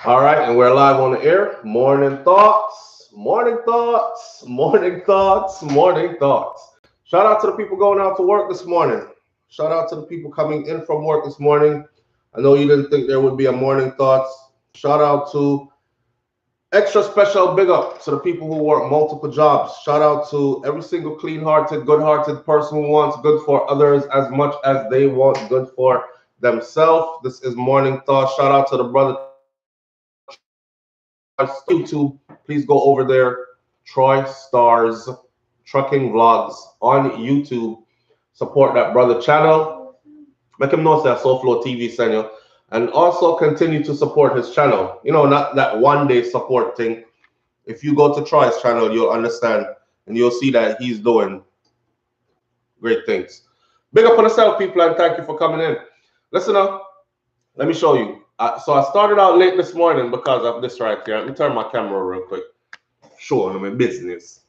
All right, and we're live on the air. Morning thoughts, morning thoughts, morning thoughts, morning thoughts. Shout out to the people going out to work this morning. Shout out to the people coming in from work this morning. I know you didn't think there would be a morning thoughts. Shout out to extra special big up to the people who work multiple jobs. Shout out to every single clean hearted, good hearted person who wants good for others as much as they want good for themselves. This is Morning Thoughts. Shout out to the brother YouTube. Please go over there. Troy Stars Trucking Vlogs on YouTube. Support that brother channel. Make him know that SouFLoTV send you. And also continue to support his channel. You know, not that one day support thing. If you go to Troy's channel, you'll understand and you'll see that he's doing great things. Big up on yourself, people, and thank you for coming in. Listen up. Let me show you. So I started out late this morning because of this right here. Let me turn my camera real quick. Showing them my business.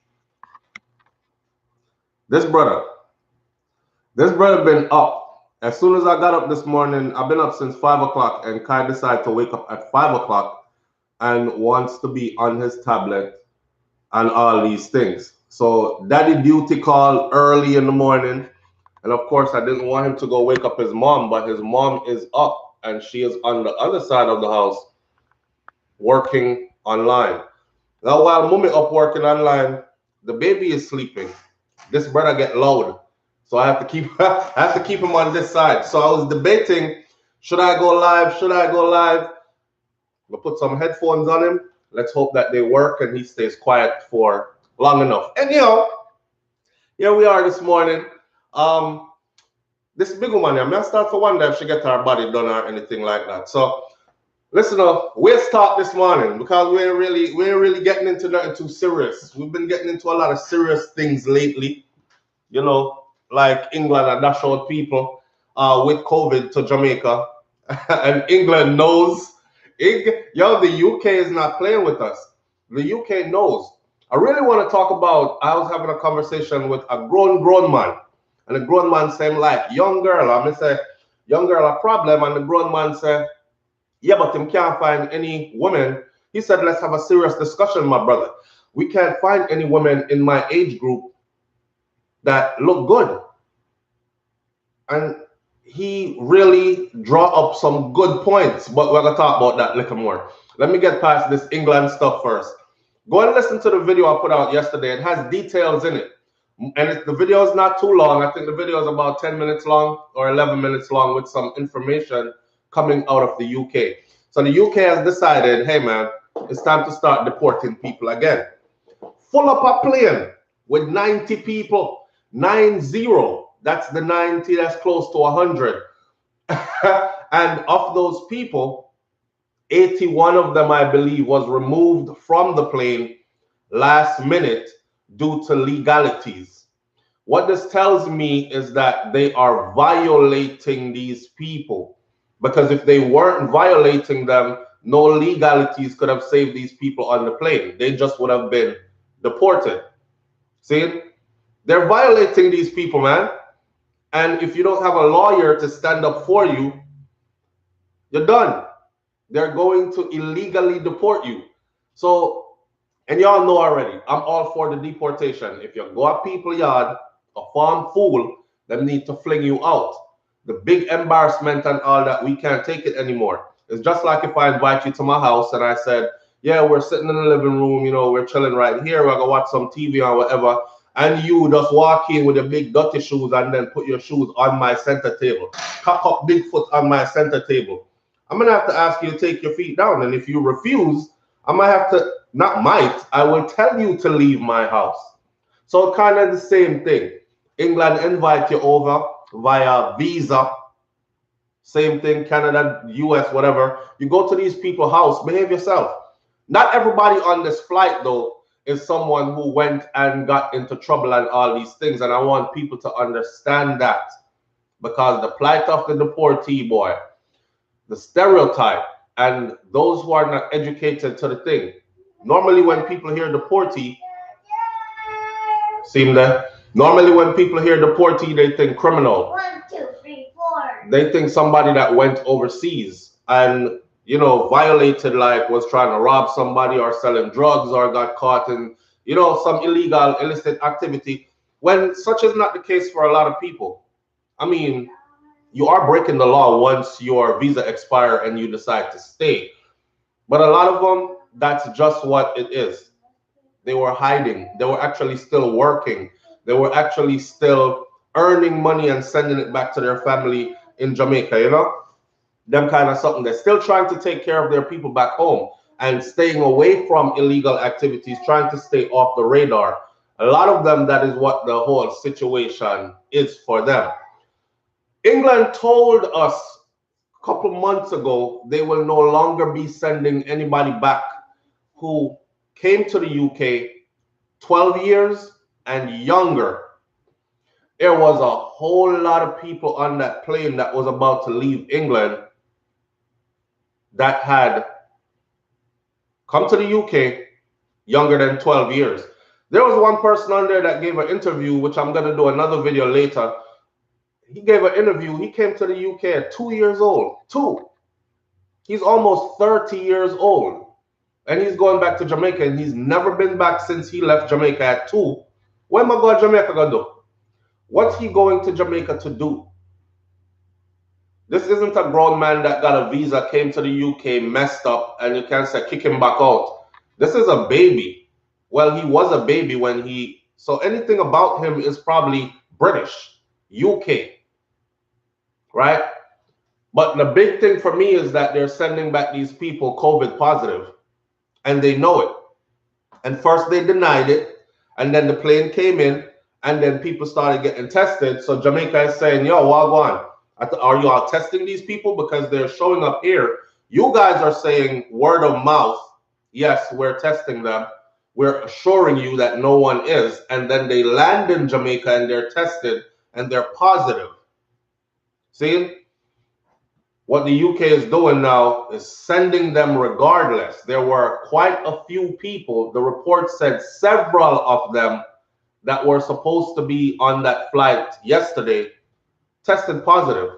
This brother been up. As soon as I got up this morning, I've been up since 5 o'clock, and Kai decided to wake up at 5 o'clock and wants to be on his tablet and all these things. So daddy duty call early in the morning. And of course, I didn't want him to go wake up his mom, but his mom is up and she is on the other side of the house working online. Now, while mommy up working online, the baby is sleeping. This brother get loud, so I have to keep him on this side. So I was debating, should I go live? Should I go live? We'll put some headphones on him. Let's hope that they work and he stays quiet for long enough. And here we are this morning. This big woman, I start to wonder if she get her body done or anything like that. So listen up, we'll start this morning because we ain't really getting into nothing too serious. We've been getting into a lot of serious things lately, you know, like England and dash out people with COVID to Jamaica. And England knows. The UK is not playing with us. The UK knows. I really want to talk about, I was having a conversation with a grown man. And the grown man saying like, young girl, I'm going to say, young girl a problem. And the grown man said, yeah, but him can't find any woman. He said, let's have a serious discussion, my brother. We can't find any women in my age group that look good. And he really draw up some good points, but we're going to talk about that a little more. Let me get past this England stuff first. Go and listen to the video I put out yesterday. It has details in it. And the video is not too long. I think the video is about 10 minutes long or 11 minutes long with some information coming out of the UK. So the UK has decided, hey man, it's time to start deporting people again. Full up a plane with 90 people, 90. That's the 90 that's close to 100. And of those people, 81 of them, I believe, was removed from the plane last minute due to legalities. What this tells me is that they are violating these people, because if they weren't violating them, no legalities could have saved these people on the plane. They just would have been deported. See? They're violating these people, man. And if you don't have a lawyer to stand up for you, you're done. They're going to illegally deport you. So, and y'all know already, I'm all for the deportation. If you go at people's yard, a farm fool, they need to fling you out. The big embarrassment and all that, we can't take it anymore. It's just like if I invite you to my house and I said, yeah, we're sitting in the living room, you know, we're chilling right here, we're gonna watch some TV or whatever, and you just walk in with your big dirty shoes and then put your shoes on my center table, cock up Bigfoot on my center table. I'm gonna have to ask you to take your feet down, and if you refuse, I might have to, I will tell you to leave my house. So kind of the same thing. England invite you over via visa. Same thing, Canada, US, whatever. You go to these people's house, behave yourself. Not everybody on this flight, though, is someone who went and got into trouble and all these things. And I want people to understand that, because the plight of the deportee, boy, the stereotype, and those who are not educated to the thing. Normally when people hear deportee, normally when people hear deportee, they think criminal. 1, 2, 3, 4. They think somebody that went overseas. And you know, violated, like was trying to rob somebody or selling drugs or got caught in, you know, some illegal, illicit activity, when such is not the case for a lot of people. I mean, you are breaking the law once your visa expire and you decide to stay. But a lot of them, that's just what it is. They were hiding. They were actually still working. They were actually still earning money and sending it back to their family in Jamaica, you know? Them kind of something. They're still trying to take care of their people back home and staying away from illegal activities, trying to stay off the radar. A lot of them, that is what the whole situation is for them. England told us a couple months ago they will no longer be sending anybody back who came to the UK 12 years and younger. There was a whole lot of people on that plane that was about to leave England that had come to the UK younger than 12 years. There was one person on there that gave an interview, which I'm going to do another video later. He gave an interview. He came to the UK at 2 years old. 2. He's almost 30 years old. And he's going back to Jamaica, and he's never been back since he left Jamaica at 2. What am I going to Jamaica going to do? What's he going to Jamaica to do? This isn't a grown man that got a visa, came to the UK, messed up, and you can't say kick him back out. This is a baby. Well, he was a baby when he... So anything about him is probably British, UK, right? But the big thing for me is that they're sending back these people COVID positive, and they know it. And first they denied it, and then the plane came in, and then people started getting tested. So Jamaica is saying, yo, Wagwan, are you all testing these people? Because they're showing up here. You guys are saying word of mouth, yes, we're testing them. We're assuring you that no one is. And then they land in Jamaica and they're tested and they're positive. See? What the UK is doing now is sending them regardless. There were quite a few people, the report said several of them that were supposed to be on that flight yesterday tested positive.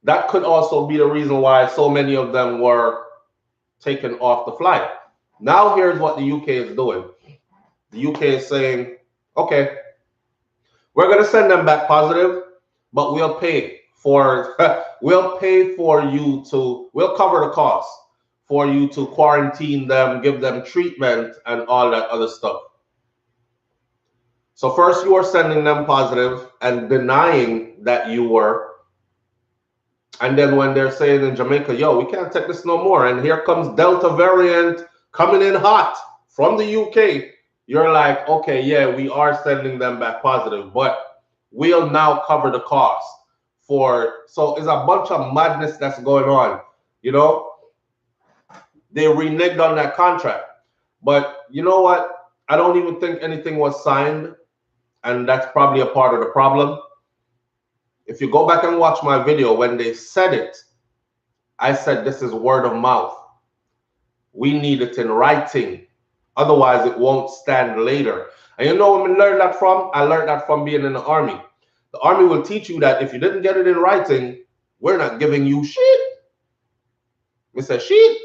That could also be the reason why so many of them were taken off the flight. Now here's what the UK is doing. The UK is saying, okay, we're going to send them back positive, but we'll pay for we'll cover the cost for you to quarantine them, give them treatment and all that other stuff. So first you are sending them positive and denying that you were. And then when they're saying in Jamaica, yo, we can't take this no more, and here comes Delta variant coming in hot from the UK, you're like, okay, yeah, we are sending them back positive, but we'll now cover the cost for. So it's a bunch of madness that's going on, you know. They reneged on that contract. But you know what? I don't even think anything was signed, and that's probably a part of the problem. If you go back and watch my video, when they said it, I said this is word of mouth. We need it in writing. Otherwise, it won't stand later. And you know where I learned that from? I learned that from being in the army. The army will teach you that if you didn't get it in writing, we're not giving you shit. We say shit.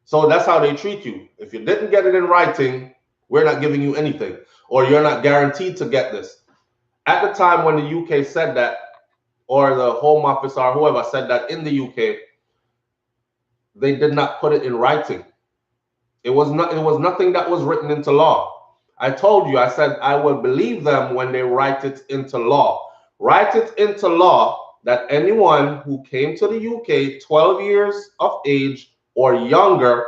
So that's how they treat you. If you didn't get it in writing, we're not giving you anything, or you're not guaranteed to get this. At the time when the UK said that, or the Home Office or whoever said that in the UK, they did not put it in writing. It was nothing that was written into law. I told you, I said I will believe them when they write it into law. Write it into law that anyone who came to the UK 12 years of age or younger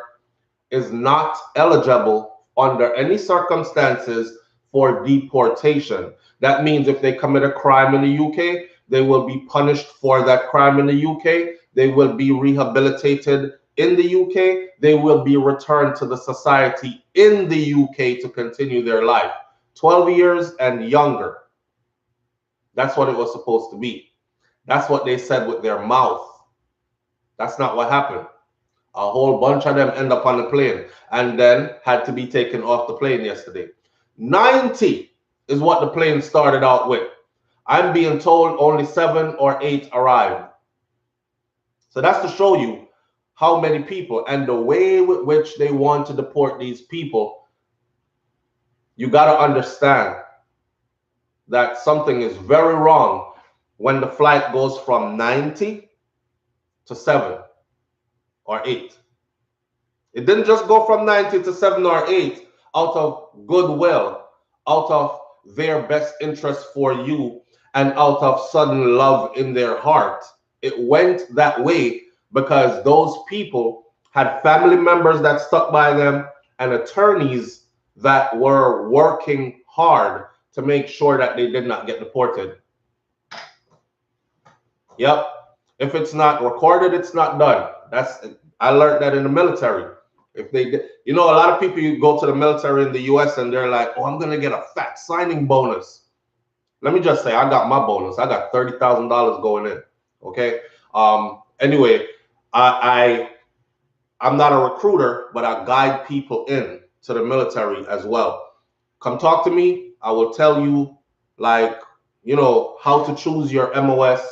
is not eligible under any circumstances for deportation. That means if they commit a crime in the UK, they will be punished for that crime in the UK. They will be rehabilitated in the UK. They will be returned to the society in the UK to continue their life. 12 years and younger. That's what it was supposed to be. That's what they said with their mouth. That's not what happened. A whole bunch of them end up on the plane and then had to be taken off the plane yesterday. 90 is what the plane started out with. I'm being told only 7 or 8 arrived. So that's to show you how many people and the way with which they want to deport these people. You got to understand that something is very wrong when the flight goes from 90 to 7 or 8. It didn't just go from 90 to 7 or 8 out of goodwill, out of their best interest for you, and out of sudden love in their heart. It went that way because those people had family members that stuck by them and attorneys that were working hard to make sure that they did not get deported. Yep. If it's not recorded, it's not done. I learned that in the military. If they did, a lot of people, you go to the military in the US and they're like, oh, I'm gonna get a fat signing bonus. Let me just say, I got my bonus. I got $30,000 going in. Okay. Anyway, I'm not a recruiter, but I guide people in to the military as well. Come talk to me. I will tell you, like, how to choose your MOS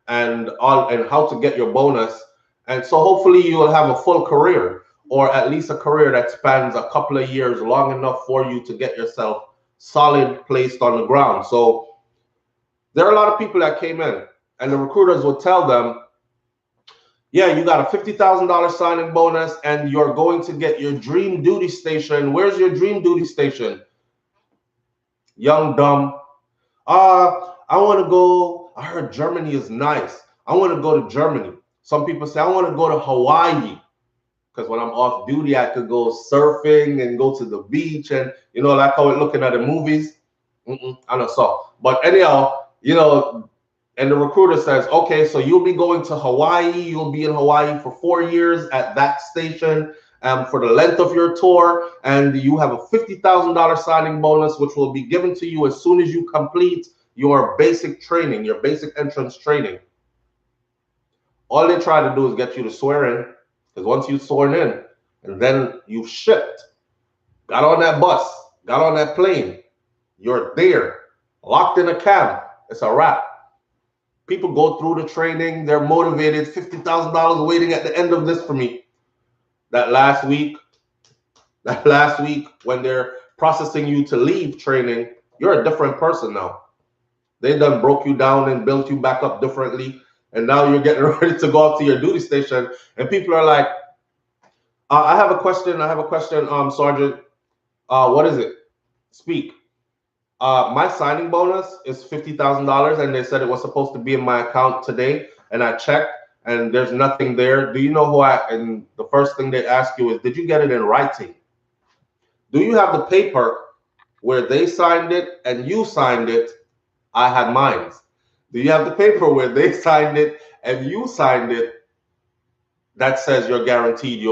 and how to get your bonus. And so hopefully you will have a full career, or at least a career that spans a couple of years, long enough for you to get yourself solid placed on the ground. So there are a lot of people that came in and the recruiters would tell them, yeah, you got a $50,000 signing bonus and you're going to get your dream duty station. Where's your dream duty station? Young, dumb. I want to go. I heard Germany is nice. I want to go to Germany. Some people say, I want to go to Hawaii because when I'm off duty, I could go surfing and go to the beach and, like how we're looking at the movies. I don't know. But anyhow, and the recruiter says, okay, so you'll be going to Hawaii. You'll be in Hawaii for 4 years at that station for the length of your tour. And you have a $50,000 signing bonus, which will be given to you as soon as you complete your basic training, your basic entrance training. All they try to do is get you to swear in, because once you've sworn in and then you've shipped, got on that bus, got on that plane, you're there, locked in a cab, it's a wrap. People go through the training, they're motivated, $50,000 waiting at the end of this for me. That last week when they're processing you to leave training, you're a different person now. They done broke you down and built you back up differently. And now you're getting ready to go out to your duty station. And people are like, I have a question, Sergeant. What is it? Speak. My signing bonus is $50,000, and they said it was supposed to be in my account today. And I checked, and there's nothing there. Do you know who and the first thing they ask you is, did you get it in writing? Do you have the paper where they signed it and you signed it? I had mine. Do you have the paper where they signed it and you signed it that says you're guaranteed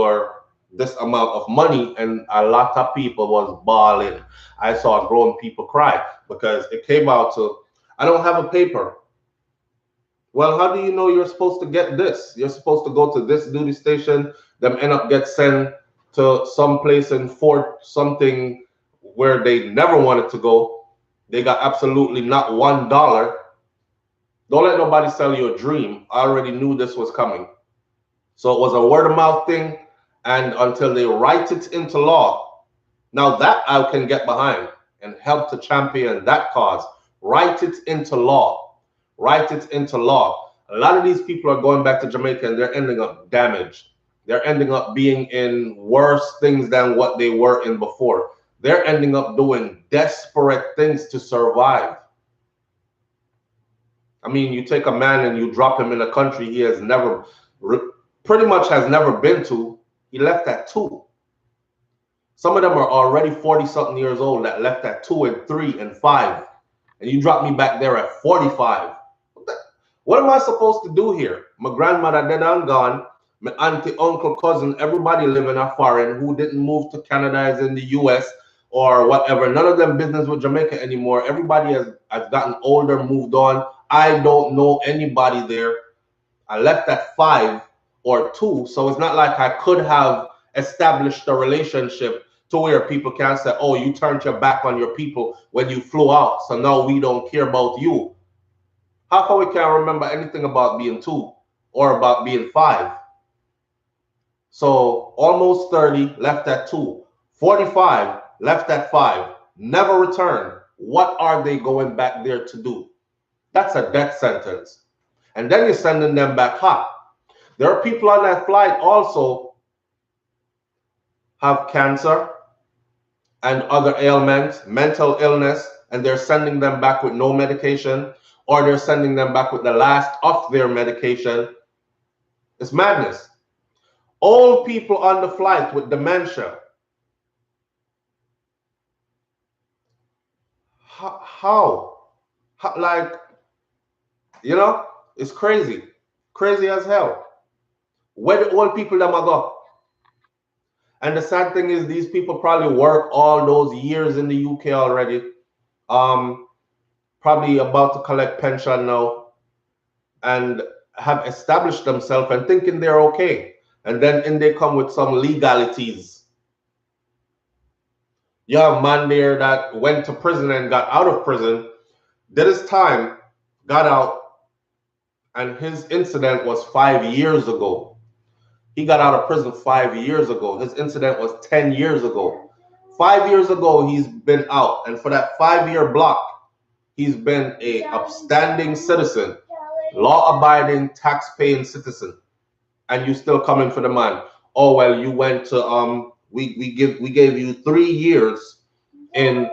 this amount of money? And a lot of people was bawling. I saw grown people cry because it came out to, I don't have a paper. Well, how do you know you're supposed to get this? You're supposed to go to this duty station, them end up get sent to some place in Fort something where they never wanted to go. They got absolutely not $1. Don't let nobody sell you a dream. I already knew this was coming. So it was a word of mouth thing. And until they write it into law, now that I can get behind and help to champion that cause. Write it into law. Write it into law. A lot of these people are going back to Jamaica and they're ending up damaged. They're ending up being in worse things than what they were in before. They're ending up doing desperate things to survive. I mean, you take a man and you drop him in a country he has never, pretty much has never been to. He left at 2. Some of them are already 40-something years old that left at 2 and 3 and 5. And you drop me back there at 45. What am I supposed to do here? My grandmother dead and gone. My auntie, uncle, cousin, everybody living a foreign who didn't move to Canada is in the US or whatever. None of them business with Jamaica anymore. Everybody has gotten older, moved on. I don't know anybody there. I left at 5 or 2. So it's not like I could have established a relationship to where people can say, oh, you turned your back on your people when you flew out. So now we don't care about you. How come we can't remember anything about being 2? or about being 5. So almost 30, left at 2. 45, left at 5. Never returned. What are they going back there to do? That's a death sentence. And then you're sending them back hot. There are people on that flight also have cancer and other ailments, mental illness, and they're sending them back with no medication, or they're sending them back with the last of their medication. It's madness. Old people on the flight with dementia. How? Like, you know, it's crazy. Crazy as hell. Where the old people them are go? And the sad thing is these people probably work all those years in the UK already. Probably about to collect pension now and have established themselves and thinking they're okay. And then in they come with some legalities. You have a man there that went to prison and got out of prison, did his time, got out, and his incident was 5 years ago. He got out of prison 5 years ago. His incident was 10 years ago. 5 years ago, he's been out. And for that 5-year block, he's been a upstanding citizen, law-abiding, tax-paying citizen. And you still coming for the man. Oh, well, you went to, we gave you 3 years in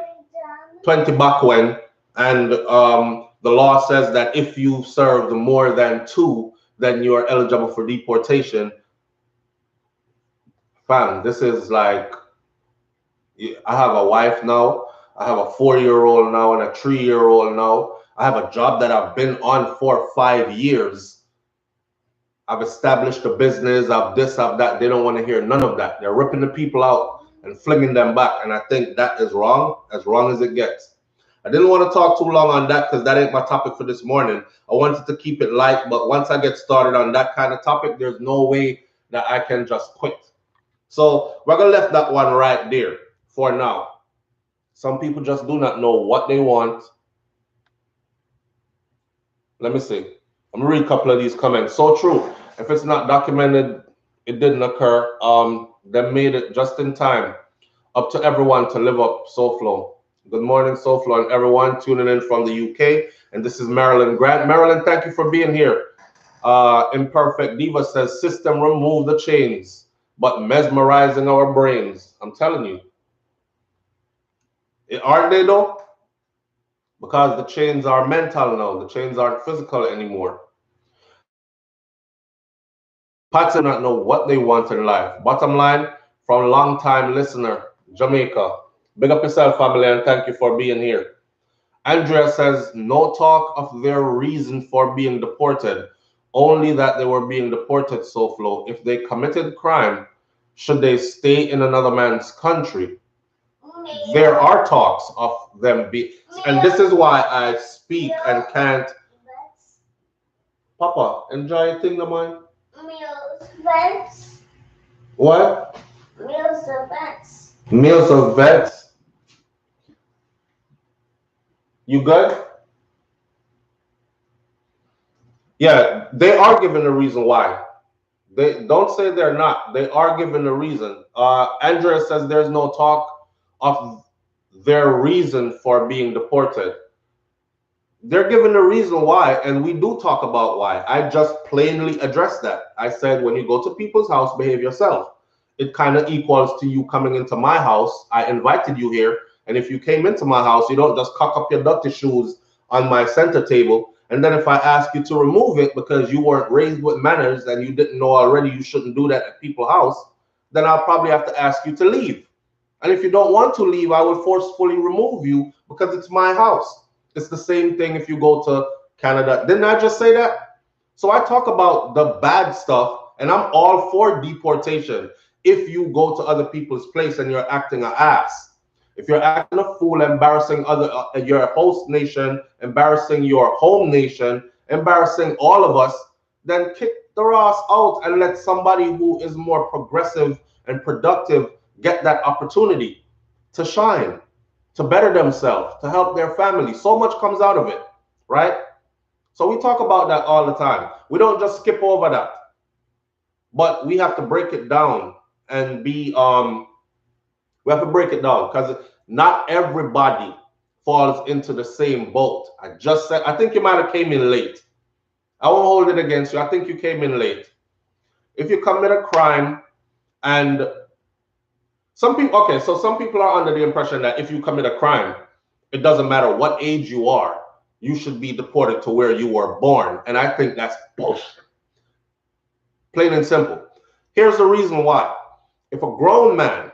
20 back when, and the law says that if you served more than 2, then you are eligible for deportation. Fam, this is like, I have a wife now, I have a 4-year-old now and a 3-year-old now. I have a job that I've been on for 5 years. I've established a business, I've this, I've that. They don't want to hear none of that. They're ripping the people out and flinging them back. And I think that is wrong as it gets. I didn't want to talk too long on that because that ain't my topic for this morning. I wanted to keep it light, but once I get started on that kind of topic, there's no way that I can just quit. So we're going to leave that one right there for now. Some people just do not know what they want. Let me see. I'm going to read a couple of these comments. So true. If it's not documented, it didn't occur. They made it just in time. Up to everyone to live up SouFLo. Good morning, SouFLo, and everyone tuning in from the UK. And this is Marilyn Grant. Marilyn, thank you for being here. Imperfect Diva says, system remove the chains, but mesmerizing our brains. I'm telling you. Aren't they though? Because the chains are mental now. The chains aren't physical anymore. Pats do not know what they want in life. Bottom line, from a long-time listener, Jamaica. Big up yourself, family, and thank you for being here. Andrea says, no talk of their reason for being deported, only that they were being deported, SouFLo. If they committed crime, should they stay in another man's country? There are talks of them be, and this is why I speak and can't. Papa, enjoy your thing, no man. Meals vets. What? Meals of vets. Meals of vets. You good? Yeah, they are given a reason why. They don't say they're not. They are given a reason. Andrea says there's no talk of their reason for being deported. They're given a reason why, and we do talk about why. I just plainly addressed that. I said, when you go to people's house, behave yourself. It kind of equals to you coming into my house. I invited you here, and if you came into my house, you don't just cock up your dirty shoes on my center table. And then if I ask you to remove it because you weren't raised with manners and you didn't know already you shouldn't do that at people's house, then I'll probably have to ask you to leave. And if you don't want to leave, I will forcefully remove you because it's my house. It's the same thing if you go to Canada. Didn't I just say that? So I talk about the bad stuff, and I'm all for deportation if you go to other people's place and you're acting an ass. If you're acting a fool, embarrassing your host nation, embarrassing your home nation, embarrassing all of us, then kick the ass out and let somebody who is more progressive and productive get that opportunity to shine, to better themselves, to help their family. So much comes out of it, right? So we talk about that all the time. We don't just skip over that, but we have to break it down and be we have to break it down because not everybody falls into the same boat. I just said, I think you might have came in late. I won't hold it against you. I think you came in late. If you commit a crime and some people, okay, so some people are under the impression that if you commit a crime, it doesn't matter what age you are, you should be deported to where you were born. And I think that's bullshit. Plain and simple. Here's the reason why. If a grown man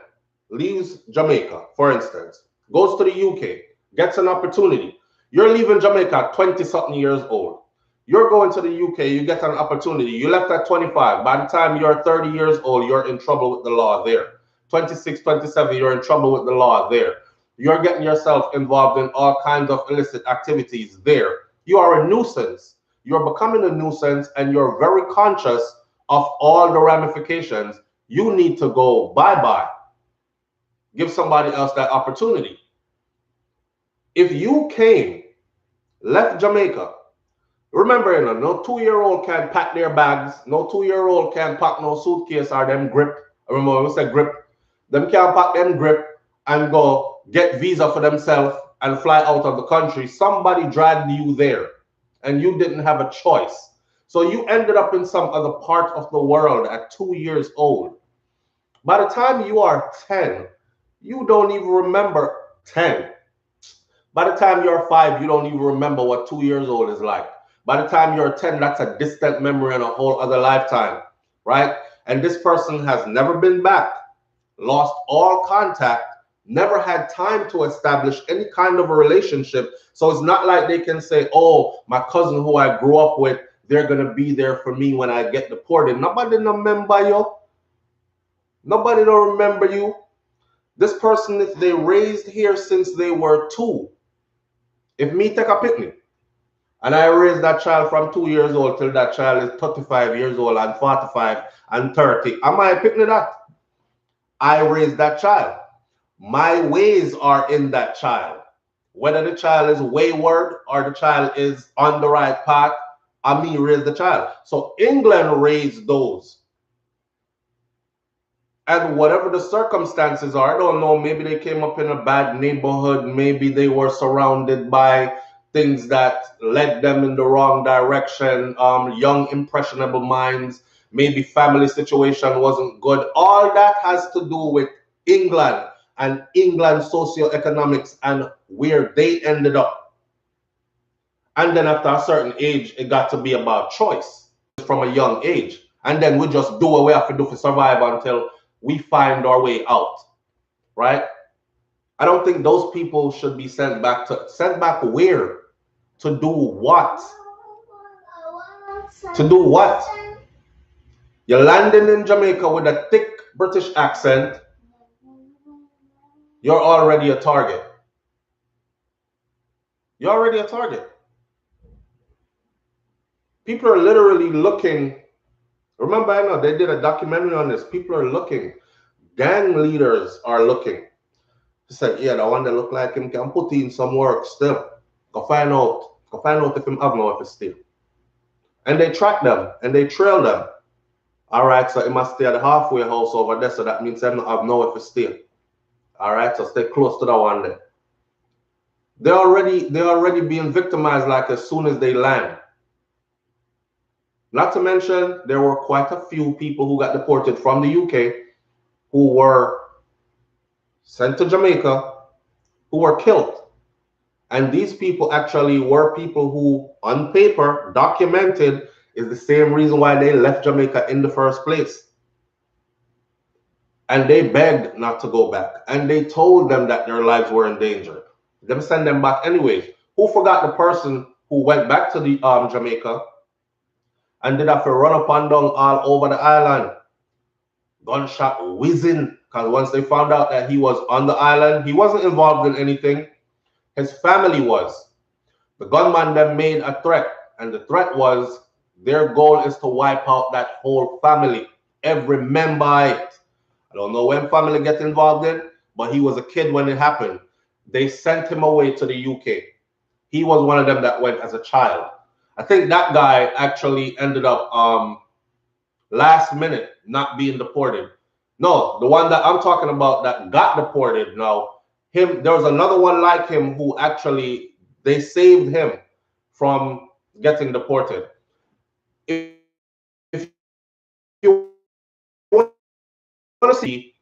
leaves Jamaica, for instance, goes to the UK, gets an opportunity, you're leaving Jamaica at 20-something years old. You're going to the UK, you get an opportunity. You left at 25. By the time you're 30 years old, you're in trouble with the law there. 26, 27, you're in trouble with the law there. You're getting yourself involved in all kinds of illicit activities there. You are a nuisance. You're becoming a nuisance and you're very conscious of all the ramifications. You need to go bye-bye. Give somebody else that opportunity. If you came, left Jamaica, remember, you know, no 2-year-old can pack their bags. No 2-year-old can pack no suitcase or them grip. Remember we said grip. Them can't pack them grip and go get visa for themselves and fly out of the country. Somebody dragged you there and you didn't have a choice. So you ended up in some other part of the world at 2 years old. By the time you are 10, you don't even remember 10. By the time you're 5, you don't even remember what 2 years old is like. By the time you're 10, that's a distant memory and a whole other lifetime, right? And this person has never been back, lost all contact, never had time to establish any kind of a relationship. So it's not like they can say, oh, my cousin who I grew up with, they're going to be there for me when I get deported. Nobody remember you. Nobody don't remember you. This person, if they raised here since they were 2, if me take a picnic and I raise that child from 2 years old till that child is 35 years old and 45 and 30, am I picnic that? I raised that child. My ways are in that child. Whether the child is wayward or the child is on the right path, I me raise the child. So England raised those. And whatever the circumstances are, I don't know, maybe they came up in a bad neighborhood, maybe they were surrounded by things that led them in the wrong direction, young impressionable minds, maybe family situation wasn't good. All that has to do with England and England's socioeconomics and where they ended up. And then after a certain age, it got to be about choice from a young age. And then we just do what we have to do for survive until we find our way out, right? I don't think those people should be sent back where? To do what? To do what? You're landing in Jamaica with a thick British accent. You're already a target. You're already a target. People are literally looking. Remember, I know they did a documentary on this. People are looking. Gang leaders are looking. He said, yeah, the one that look like him can put in some work still. Go find out if him have no if still. And they track them and they trail them. All right, so he must stay at the halfway house over there, so that means they don't have no if still. All right, so stay close to that one there. They're already being victimized like as soon as they land. Not to mention, there were quite a few people who got deported from the UK who were sent to Jamaica, who were killed. And these people actually were people who, on paper, documented, is the same reason why they left Jamaica in the first place. And they begged not to go back. And they told them that their lives were in danger. Them send them back anyways. Who forgot the person who went back to the Jamaica and did have to run up and down all over the island? Gunshot whizzing. Because once they found out that he was on the island, he wasn't involved in anything. His family was. The gunman then made a threat. And the threat was their goal is to wipe out that whole family. Every member of it. I don't know when family get involved in, but he was a kid when it happened. They sent him away to the UK. He was one of them that went as a child. I think that guy actually ended up last minute not being deported. No, the one that I'm talking about that got deported now, there was another one like him who actually, they saved him from getting deported. If you want to see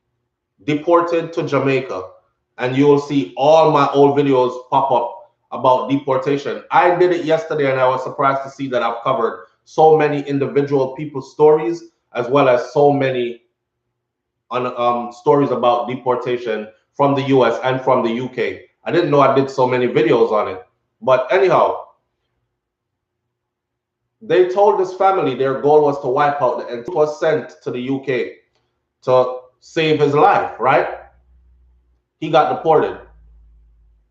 Deported to Jamaica, and you will see all my old videos pop up about deportation. I did it yesterday, and I was surprised to see that I've covered so many individual people's stories, as well as so many stories about deportation from the US and from the UK. I didn't know I did so many videos on it. But anyhow, they told this family their goal was to wipe out, and was sent to the UK to save his life, right? He got deported.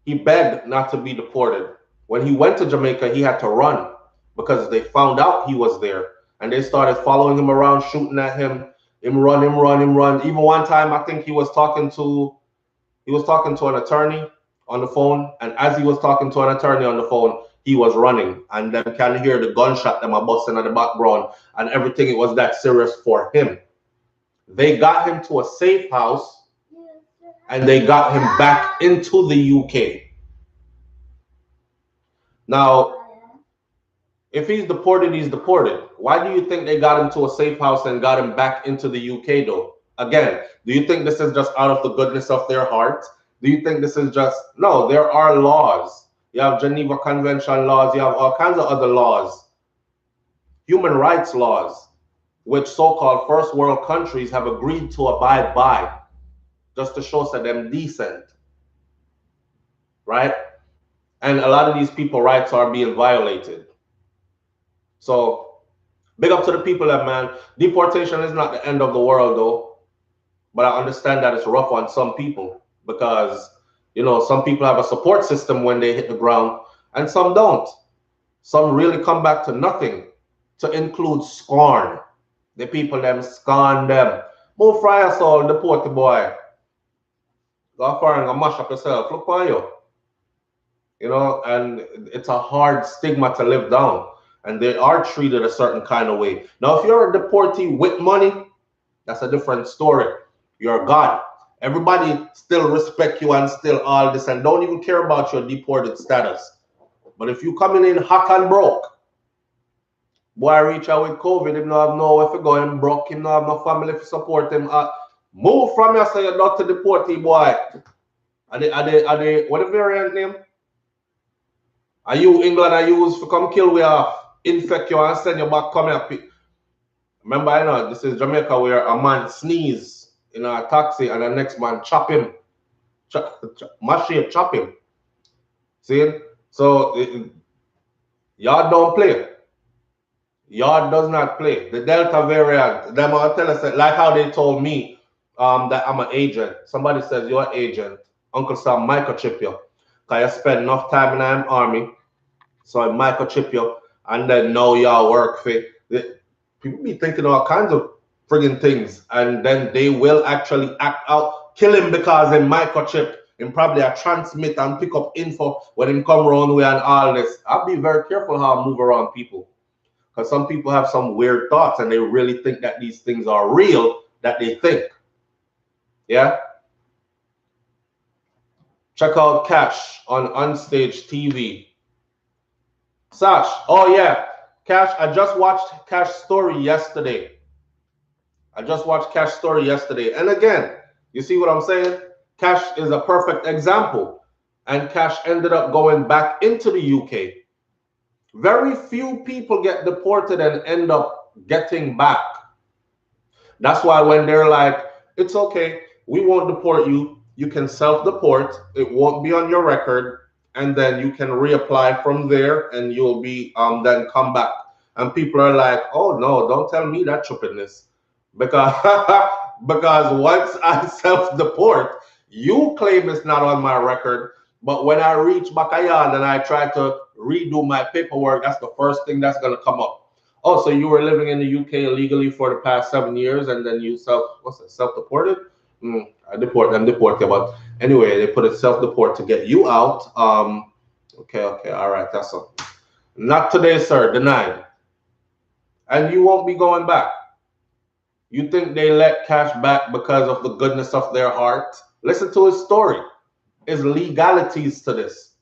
He begged not to be deported. When he went to Jamaica, he had to run because they found out he was there, and they started following him around, shooting at him. Him run, him run, him run. Even one time, I think he was talking to an attorney on the phone, and as he was talking to an attorney on the phone, he was running, and them can hear the gunshot them are busting in the background, and everything. It was that serious for him. They got him to a safe house, and they got him back into the UK. Now, if he's deported, he's deported. Why do you think they got him to a safe house and got him back into the UK, though? Again, do you think this is just out of the goodness of their heart? Do you think this is just... No, there are laws. You have Geneva Convention laws. You have all kinds of other laws. Human rights laws, which so-called first world countries have agreed to abide by, just to show them decent. Right? And a lot of these people's rights are being violated. So, big up to the people that, man. Deportation is not the end of the world, though. But I understand that it's rough on some people because, you know, some people have a support system when they hit the ground and some don't. Some really come back to nothing, to include scorn. The people them scorn them. Move fry us all, deport the boy. Go far and go mash up yourself. Look on you. You know, and it's a hard stigma to live down. And they are treated a certain kind of way. Now, if you're a deportee with money, that's a different story. You're God. Everybody still respect you and still all this and don't even care about your deported status. But if you coming in hot and broke, boy reach out with COVID, him no have nowhere to go, him broke, him no have no family to support him. Move from here so you're not to deportee, boy. Are they, what the variant name? Are you England are used to come kill we off, infect you and send you back, come here. Remember, I know this is Jamaica where a man sneeze in a taxi and the next man chop him. Chop him. See? So, y'all don't play. Y'all does not play. The Delta variant, them will tell us that, like how they told me that I'm an agent. Somebody says you're an agent. Uncle Sam microchip you. Because you spend enough time in the army. So I microchip you. And then now y'all work for people be thinking all kinds of friggin' things, and then they will actually act out, kill him because they microchip and probably a transmit and pick up info when him come around way and all this. I'll be very careful how I move around people, because some people have some weird thoughts and they really think that these things are real that they think. Yeah. Check out Cash on Unstage TV. Sash, oh yeah. Cash, I just watched Cash's story yesterday. And again, you see what I'm saying? Cash is a perfect example. And Cash ended up going back into the UK. Very few people get deported and end up getting back. That's why when they're like, it's okay, we won't deport you. You can self-deport. It won't be on your record. And then you can reapply from there and you'll be then come back. And people are like, oh no, don't tell me that stupidness. Because once I self-deport, you claim it's not on my record. But when I reach Bacayard and I try to redo my paperwork, that's the first thing that's going to come up. Oh, so you were living in the UK illegally for the past 7 years and then you self-deported? I deport them, but anyway, they put a self-deport to get you out. Okay, all right, that's all. Not today, sir. Denied. And you won't be going back. You think they let Cash back because of the goodness of their heart? Listen to his story. There's legalities to this.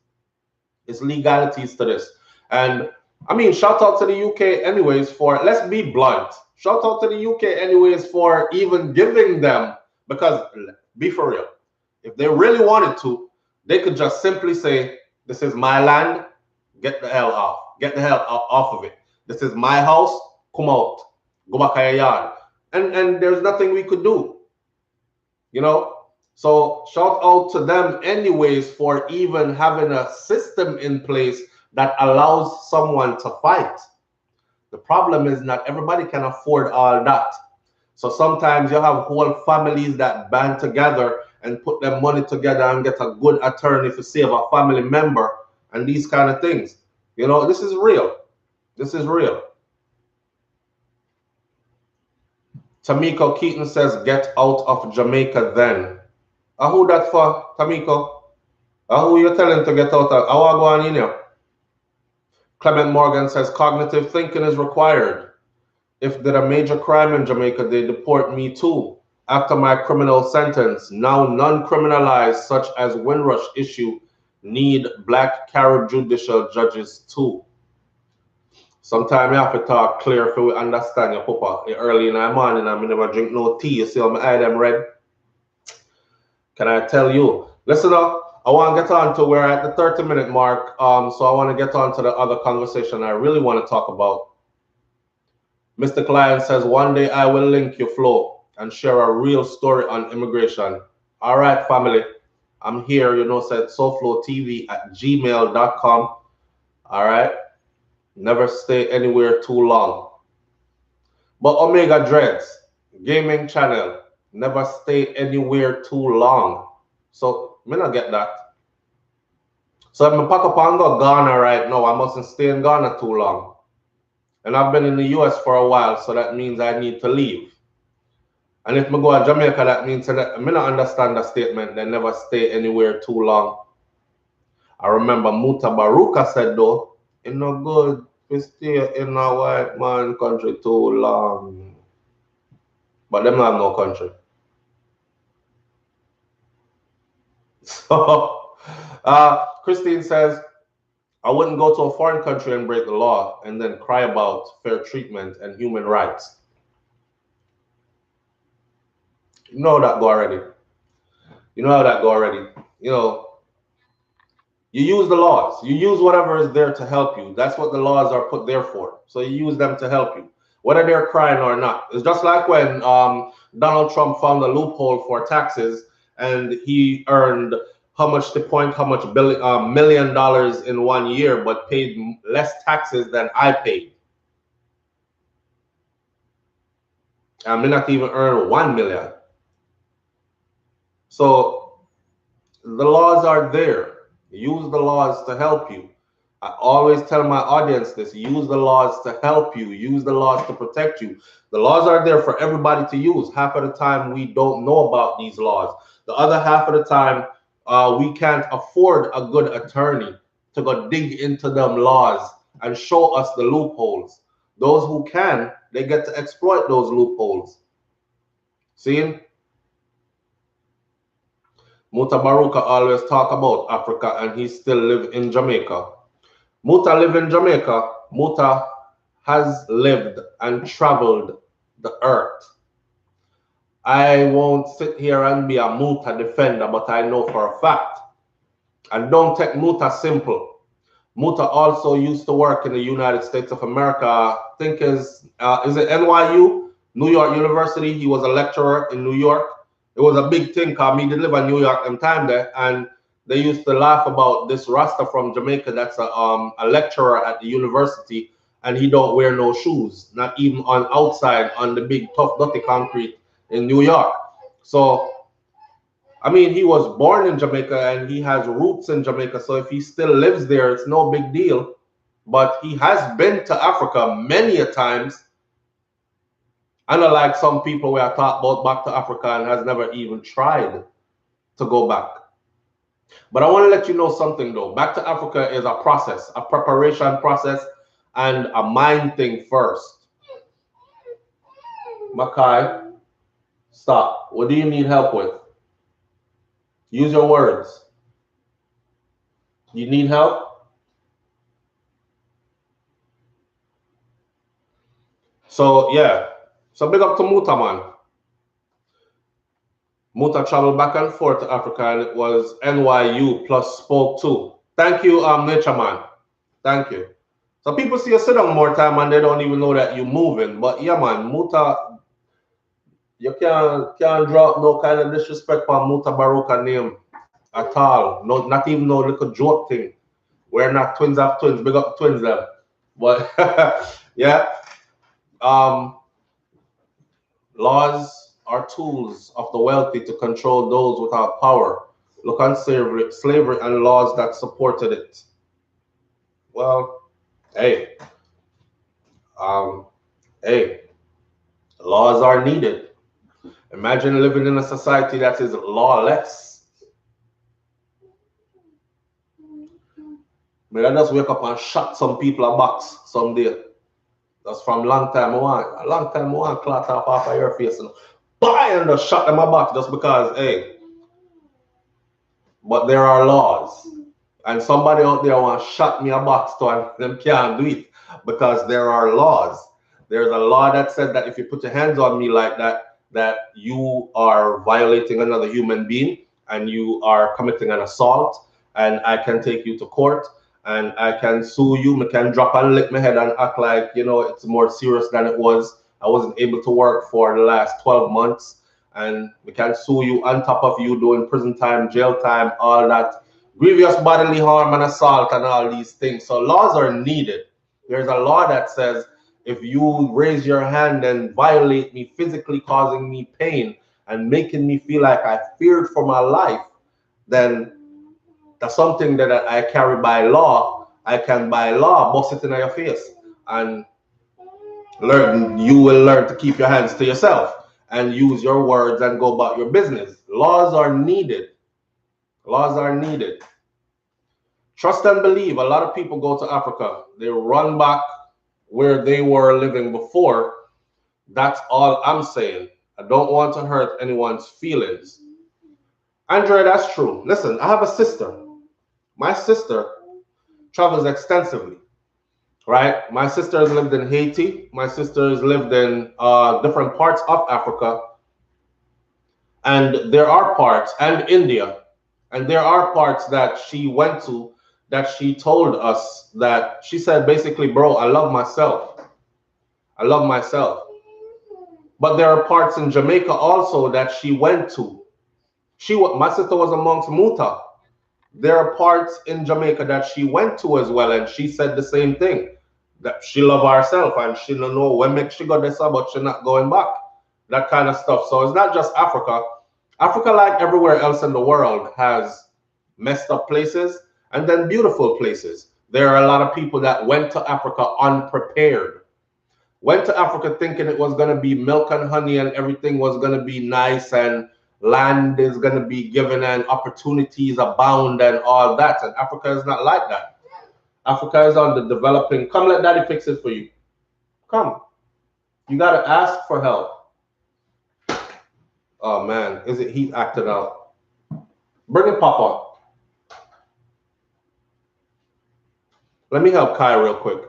It's legalities to this. And I mean, shout out to the UK anyways for, let's be blunt. Shout out to the UK anyways for even giving them, because be for real. If they really wanted to, they could just simply say, this is my land, get the hell off. Get the hell off of it. This is my house, come out. Go back to your yard. And there's nothing we could do. You know? So shout out to them anyways for even having a system in place that allows someone to fight. The problem is not everybody can afford all that. So sometimes you have whole families that band together and put their money together and get a good attorney to save a family member and these kind of things. You know, this is real. This is real. Tamiko Keaton says, get out of Jamaica then. Who that for, Tamiko? Who you telling to get out of? How I go on in here? Clement Morgan says, cognitive thinking is required. If did a major crime in Jamaica, they deport me too. After my criminal sentence, now non-criminalized, such as Windrush issue, need black Carib judicial judges too. Sometimes you have to talk clear if we understand your papa. Early in the morning, I never drink no tea. You see how my eye them red? Can I tell you? Listen up. I want to get on to, we're at the 30-minute mark. So I want to get on to the other conversation I really want to talk about. Mr. Client says, one day I will link you, Flo, and share a real story on immigration. All right, family. I'm here, you know, said SouFLoTV at gmail.com. All right. Never stay anywhere too long. But Omega Dreads, gaming channel, never stay anywhere too long. So, me not get that. So if I pack up and go Ghana right now, I mustn't stay in Ghana too long. And I've been in the US for a while, so that means I need to leave. And if I go to Jamaica, that means that I not understand the statement, they never stay anywhere too long. I remember Muta Baruka said though, it's no good to stay in a white man country too long. But them have no country. So Christine says, I wouldn't go to a foreign country and break the law and then cry about fair treatment and human rights. You know that go already. You know how that go already. You know, you use the laws. You use whatever is there to help you. That's what the laws are put there for. So you use them to help you, whether they're crying or not. It's just like when Donald Trump found a loophole for taxes and he earned how much $1 million in 1 year, but paid less taxes than I paid. I may not even earn 1 million. So the laws are there. Use the laws to help you. I always tell my audience this, use the laws to help you, use the laws to protect you. The laws are there for everybody to use. Half of the time we don't know about these laws. The other half of the time we can't afford a good attorney to go dig into them laws and show us the loopholes. Those who can, they get to exploit those loopholes. See? Muta Baruka always talk about Africa and he still live in Jamaica. Muta live in Jamaica. Muta has lived and traveled the earth. I won't sit here and be a Muta defender, but I know for a fact. And don't take Muta simple. Muta also used to work in the United States of America. I think is it NYU, New York University. He was a lecturer in New York. It was a big thing because me did live in New York in time there, and they used to laugh about this Rasta from Jamaica that's a lecturer at the university, and he don't wear no shoes, not even on outside on the big tough dirty concrete in New York. So I mean, he was born in Jamaica and he has roots in Jamaica. So if he still lives there, it's no big deal. But he has been to Africa many a times. Unlike some people where I talk about back to Africa and has never even tried to go back. But I want to let you know something though. Back to Africa is a process, a preparation process, and a mind thing first. Makai, stop. What do you need help with? Use your words. You need help? So yeah. So big up to Muta, man. Muta traveled back and forth to Africa, and it was NYU plus spoke too. Thank you, Nature Man. Thank you. So people see you sit down more time and they don't even know that you're moving. But yeah, man, Muta, you can't drop no kind of disrespect for Muta Baruka name at all. No, not even no little joke thing. We're not twins of twins. Big up the twins them. But yeah, um, laws are tools of the wealthy to control those without power. Look on slavery and laws that supported it. Well, hey, um, hey, laws are needed. Imagine living in a society that is lawless. May I just wake up and shot some people a box someday. That's from long time on. A long time on, clot off of your face and buy and just shot them a box just because, hey. But there are laws. And somebody out there want to shot me a box to and them can't do it because there are laws. There's a law that said that if you put your hands on me like that, that you are violating another human being and you are committing an assault, and I can take you to court and I can sue you. I can drop and lick my head and act like, you know, it's more serious than it was. I wasn't able to work for the last 12 months, and we can sue you on top of you doing prison time, jail time, all that grievous bodily harm and assault and all these things. So laws are needed. There's a law that says if you raise your hand and violate me, physically causing me pain and making me feel like I feared for my life, then that's something that I carry by law. I can by law bust it in your face, and you will learn to keep your hands to yourself and use your words and go about your business. Laws are needed. Laws are needed. Trust and believe. A lot of people go to Africa. They run back where they were living before. That's all I'm saying. I don't want to hurt anyone's feelings. Andrea, that's true. Listen, I have a sister. My sister travels extensively, right? My sister has lived in Haiti. My sister has lived in different parts of Africa. And there are parts, and India, and there are parts that she went to that she told us that she said basically, bro, I love myself. I love myself. But there are parts in Jamaica also that she went to. My sister was amongst Muta. There are parts in Jamaica that she went to as well, and she said the same thing, that she love herself and she don't know when make she got this, but she not going back. That kind of stuff. So it's not just Africa. Africa, like everywhere else in the world, has messed up places and then beautiful places. There are a lot of people that went to Africa unprepared. Went to Africa thinking it was going to be milk and honey and everything was going to be nice and land is going to be given and opportunities abound and all that. And Africa is not like that. Africa is on the developing. Come, let daddy fix it for you. Come. You got to ask for help. Oh man, is it heat acting out? Bring it, Papa. Let me help Kai real quick.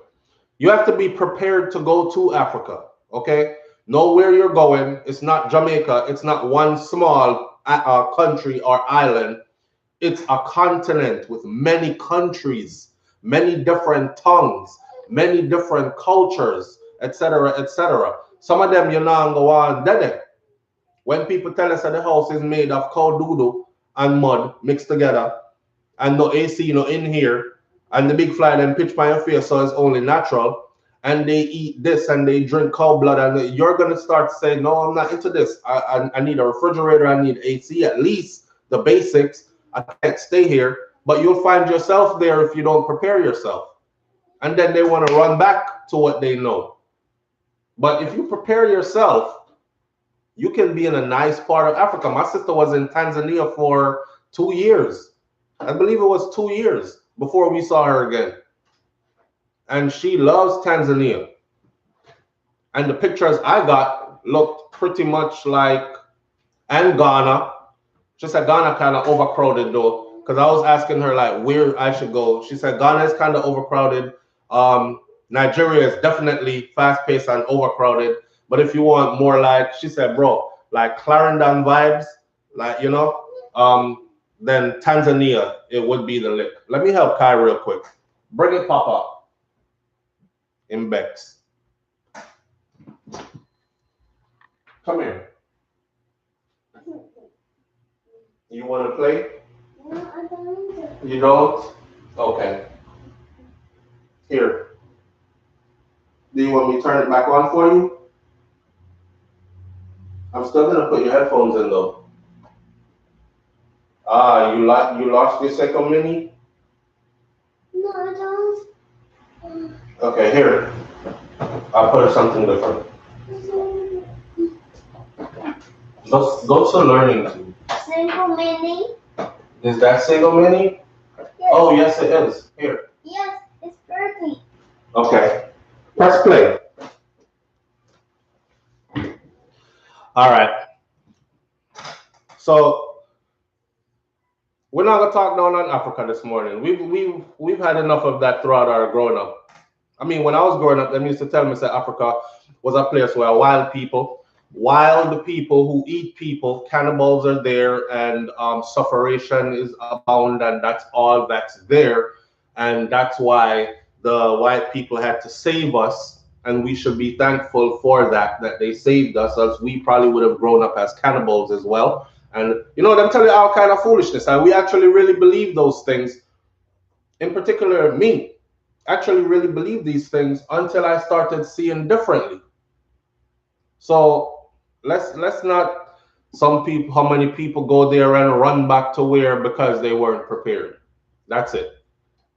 You have to be prepared to go to Africa, okay? Know where you're going. It's not Jamaica. It's not one small country or island. It's a continent with many countries, many different tongues, many different cultures, etc., etc. Some of them you know go on dead. When people tell us that the house is made of cow doodle and mud mixed together, and no AC, no in here, and the big fly then pitch by your face, so it's only natural, and they eat this and they drink cow blood, and you're gonna start saying, no, I'm not into this. I need a refrigerator, I need AC, at least the basics. I can't stay here. But you'll find yourself there if you don't prepare yourself. And then they want to run back to what they know. But if you prepare yourself, you can be in a nice part of Africa. My sister was in Tanzania for 2 years. I believe it was 2 years before we saw her again. And she loves Tanzania. And the pictures I got looked pretty much like, and Ghana. She said Ghana kind of overcrowded though, because I was asking her like where I should go. She said Ghana is kind of overcrowded. Nigeria is definitely fast paced and overcrowded. But if you want more like, she said, bro, like Clarendon vibes, like, you know, then Tanzania, it would be the lick. Let me help Kai real quick. Bring it, Papa, in Bex. Come here. You want to play? No, I don't. You don't? Okay. Here. Do you want me to turn it back on for you? I'm still gonna put your headphones in though. Ah, you lost your second mini? No, I don't. Okay, here. I'll put something different. Go to learning too. Single mini? Is that single mini? Yes. Oh yes it is. Here. Yes, it's perfect. Okay. Press play. Alright. So we're not gonna talk down on Africa this morning. We've had enough of that throughout our growing up. I mean, when I was growing up, they used to tell me that Africa was a place where wild people who eat people, cannibals are there, and sufferation is abound, and that's all that's there, and that's why the white people had to save us, and we should be thankful for that they saved us, else we probably would have grown up as cannibals as well. And you know, them tell you all kind of foolishness, and we actually really believe those things. In particular, me actually really believe these things until I started seeing differently. So let's not, some people, how many people go there and run back to where because they weren't prepared. That's it.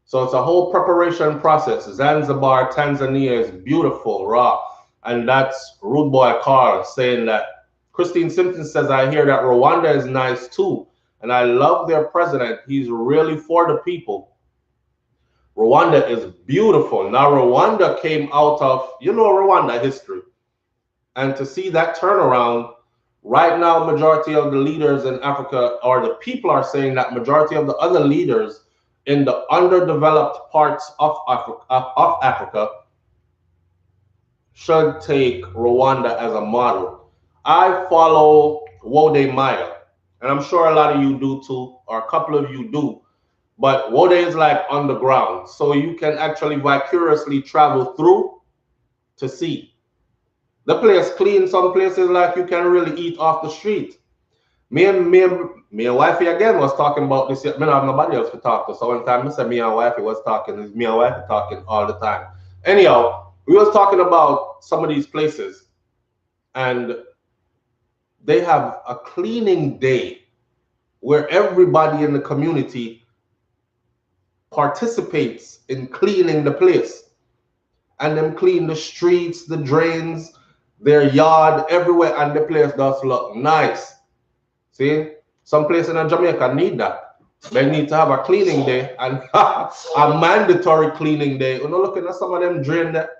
So it's a whole preparation process. Zanzibar, Tanzania is beautiful, raw. And that's Rude Boy Carl saying that. Christine Simpson says, I hear that Rwanda is nice too. And I love their president. He's really for the people. Rwanda is beautiful. Now, Rwanda came out of, you know, Rwanda history. And to see that turnaround, right now, majority of the leaders in Africa, or the people are saying that majority of the other leaders in the underdeveloped parts of Africa should take Rwanda as a model. I follow Wode Maya, and I'm sure a lot of you do too, or a couple of you do. But Wode is like underground, so you can actually vicariously travel through to see. The place clean, some places like you can really eat off the street. Me and wifey again was talking about this. I don't have nobody else to talk to. So one time I said me and wifey was talking. It's me and wifey talking all the time. Anyhow, we was talking about some of these places, and they have a cleaning day where everybody in the community participates in cleaning the place, and them clean the streets, the drains, their yard, everywhere, and the place does look nice. See, some places in Jamaica need that. They need to have a cleaning day and a mandatory cleaning day. You know, looking at some of them drain there.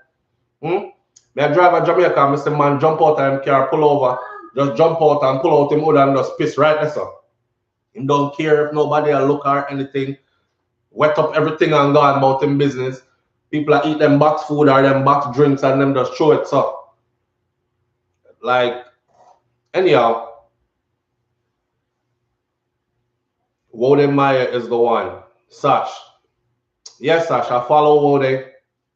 Me I drive at Jamaica, Mr. Man jump out and car pull over, just jump out and pull out him hood and just piss right there, so. He don't care if nobody will look or anything. Wet up everything and go about him business. People are eat them box food or them box drinks and them just throw it up. Like, anyhow, Wode Maya is the one. Sash. Yes, Sash, I follow Wode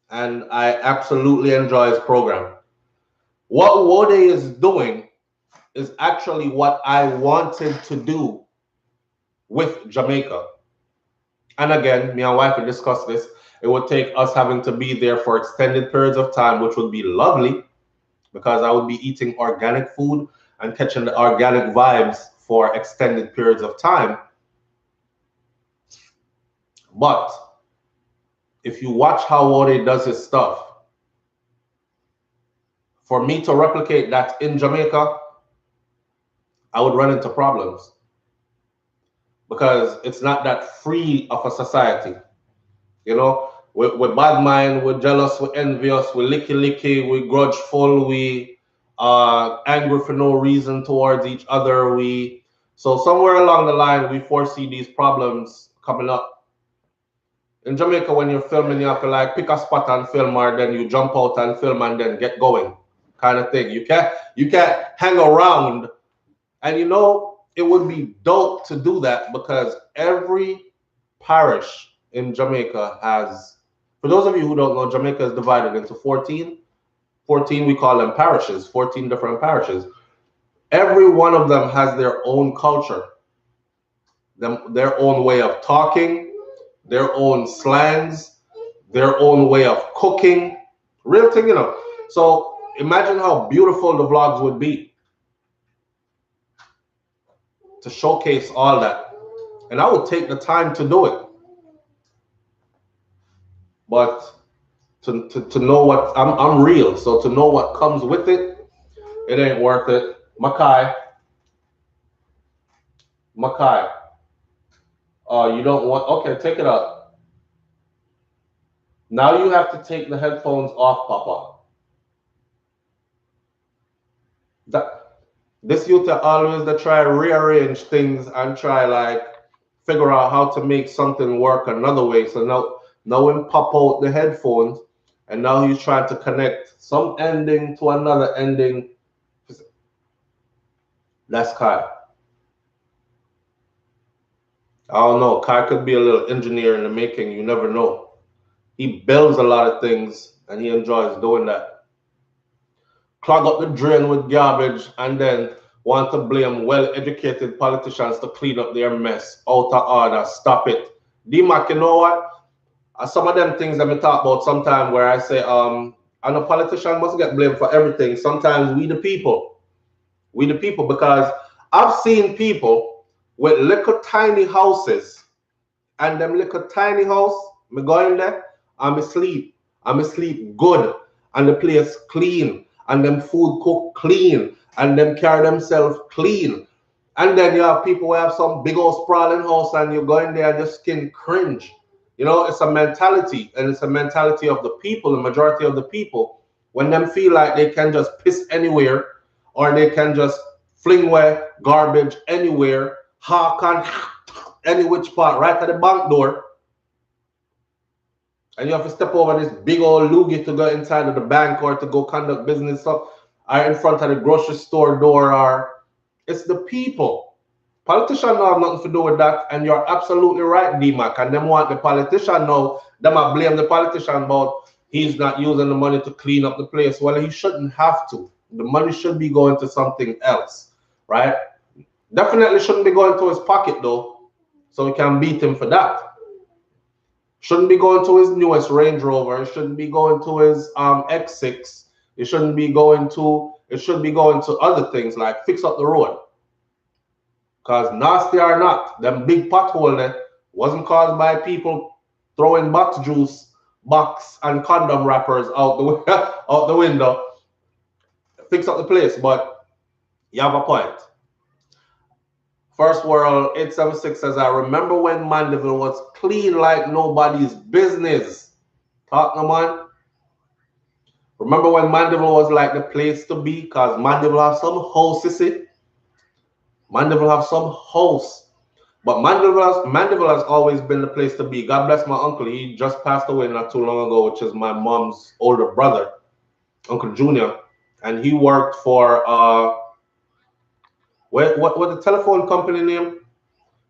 and I absolutely enjoy his program. What Wode is doing is actually what I wanted to do with Jamaica. And again, me and wife will discuss this. It would take us having to be there for extended periods of time, which would be lovely because I would be eating organic food and catching the organic vibes for extended periods of time. But if you watch how Wode does his stuff, for me to replicate that in Jamaica, I would run into problems. because it's not that free of a society. You know, we're bad mind, we're jealous, we're envious, we're licky, we're grudgeful, we are angry for no reason towards each other. So somewhere along the line we foresee these problems coming up. In Jamaica, when you're filming, you have to like pick a spot and film, or then you jump out and film and then get going, kind of thing. You can't hang around. And you know, it would be dope to do that because every parish in Jamaica has, for those of you who don't know, Jamaica is divided into 14. 14, we call them parishes, 14 different parishes. Every one of them has their own culture, their own way of talking, their own slangs, their own way of cooking. Real thing, you know. So imagine how beautiful the vlogs would be to showcase all that. And I would take the time to do it. But to know what I'm real, so to know what comes with it, it ain't worth it. Makai, you don't want, okay, take it up. Now you have to take the headphones off, Papa. This youth are always to try rearrange things and try like figure out how to make something work another way. So now him pop out the headphones and now he's trying to connect some ending to another ending. That's Kai. I don't know. Kai could be a little engineer in the making. You never know. He builds a lot of things and he enjoys doing that. Clog up the drain with garbage and then want to blame well-educated politicians to clean up their mess. Out of order. Stop it. D-Mac, you know what? Some of them things that we talk about sometimes where I say, and a politician must get blamed for everything. Sometimes we the people, because I've seen people with little tiny houses, and them little tiny house, me go in there, I'm asleep good, and the place clean, and them food cook clean, and them carry themselves clean. And then you have people who have some big old sprawling house, and you go in there and your skin cringe. You know, it's a mentality, and it's a mentality of the people, the majority of the people, when them feel like they can just piss anywhere, or they can just fling away garbage anywhere, hawk on any which part, right at the bank door, and you have to step over this big old loogie to go inside of the bank or to go conduct business up, or in front of the grocery store door, or it's the people. Politicians don't have nothing to do with that, and you're absolutely right, D-Mac. And them want the politician now, them might blame the politician about he's not using the money to clean up the place. Well, he shouldn't have to. The money should be going to something else, right? Definitely shouldn't be going to his pocket though, so we can beat him for that. Shouldn't be going to his newest Range Rover. It shouldn't be going to his X6. It should be going to other things like fix up the road. Because nasty or not, them big pothole there wasn't caused by people throwing box juice, box and condom wrappers out the window. Fix up the place, but you have a point. First World 876 says, I remember when Mandeville was clean like nobody's business. Talk no man. Remember when Mandeville was like the place to be? Because Mandeville have some house, you see? Mandeville have some house. But Mandeville has always been the place to be. God bless my uncle. He just passed away not too long ago, which is my mom's older brother, Uncle Junior. And he worked for, what the telephone company name?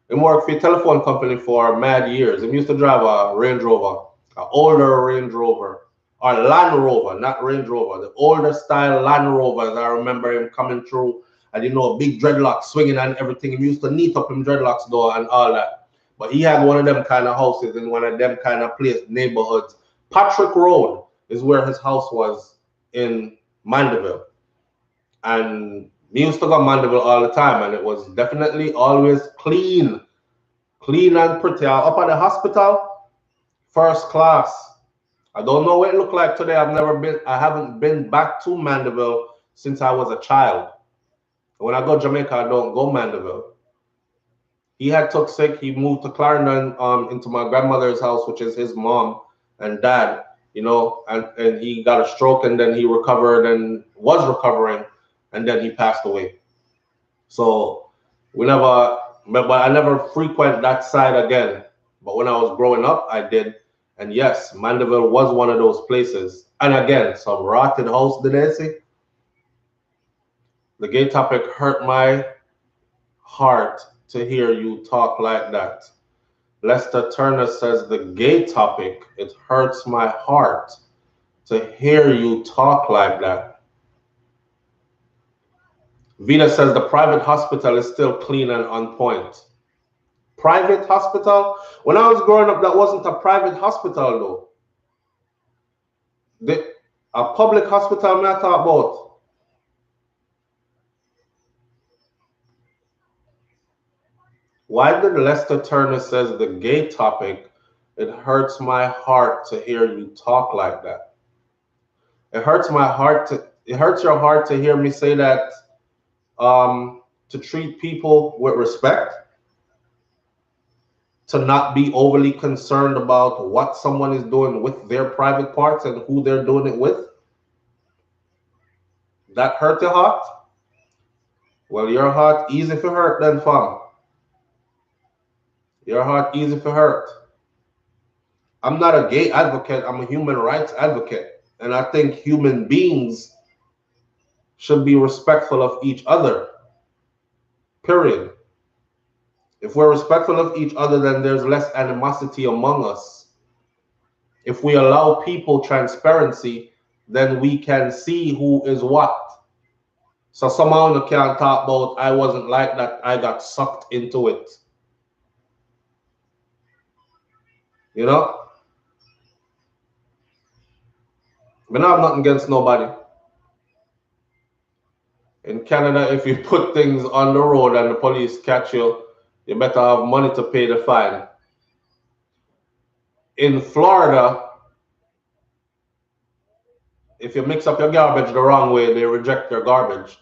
He worked for a telephone company for mad years. He used to drive a Range Rover, an older Range Rover, or Land Rover, not Range Rover, the older style Land Rovers. I remember him coming through, and you know, big dreadlocks swinging and everything. He used to neat up him dreadlocks though and all that. But he had one of them kind of houses in one of them kind of place neighborhoods. Patrick Road is where his house was in Mandeville. And we used to go to Mandeville all the time, and it was definitely always clean and pretty. Up at the hospital, first class. I don't know what it looked like today. I haven't been back to Mandeville since I was a child. When I go to Jamaica, I don't go Mandeville. He had took sick. He moved to Clarendon, into my grandmother's house, which is his mom and dad, you know, and he got a stroke, and then he recovered and was recovering, and then he passed away. So we never, but I never frequent that side again. But when I was growing up, I did. And yes, Mandeville was one of those places. And again, some rotted house, did I say? The gay topic hurt my heart to hear you talk like that. Lester Turner says the gay topic, it hurts my heart to hear you talk like that. Vita says the private hospital is still clean and on point. Private hospital? When I was growing up, that wasn't a private hospital though. A public hospital, I talk about. Why did Lester Turner says the gay topic, it hurts my heart to hear you talk like that? It hurts my heart to, it hurts your heart to hear me say that, to treat people with respect, to not be overly concerned about what someone is doing with their private parts and who they're doing it with. That hurt your heart? Well, your heart easy for hurt then, fam. Your heart easy for hurt. I'm not a gay advocate. I'm a human rights advocate. And I think human beings should be respectful of each other. Period. If we're respectful of each other, then there's less animosity among us. If we allow people transparency, then we can see who is what. So somehow you can't talk about I wasn't like that, I got sucked into it. You know? But I have nothing against nobody. In Canada, if you put things on the road and the police catch you, you better have money to pay the fine. In Florida, if you mix up your garbage the wrong way, they reject your garbage.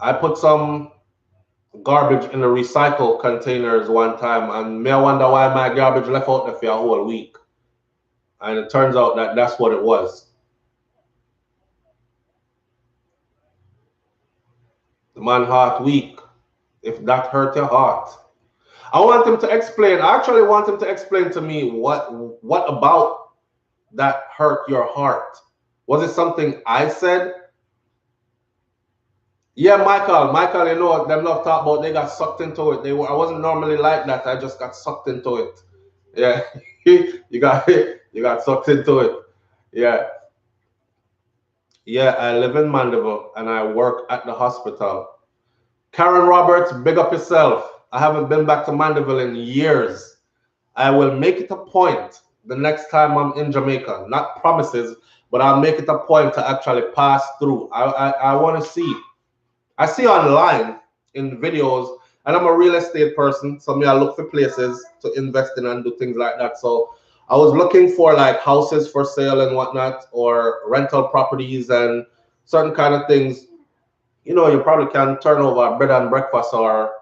I put some garbage in the recycle containers one time, and me I wonder why my garbage left out there for a whole week. And it turns out that that's what it was. The man heart weak. If that hurt your heart. I want him to explain. I actually want him to explain to me what about that hurt your heart. Was it something I said? Yeah, Michael, you know, them love talk about they got sucked into it. I wasn't normally like that. I just got sucked into it. Yeah, you got sucked into it. Yeah, yeah. I live in Mandeville and I work at the hospital. Karen Roberts, big up yourself. I haven't been back to Mandeville in years. I will make it a point the next time I'm in Jamaica. Not promises, but I'll make it a point to actually pass through. I want to see. I see online in videos, and I'm a real estate person, so I look for places to invest in and do things like that. So I was looking for like houses for sale and whatnot, or rental properties and certain kind of things. You know, you probably can turn over a bed and breakfast or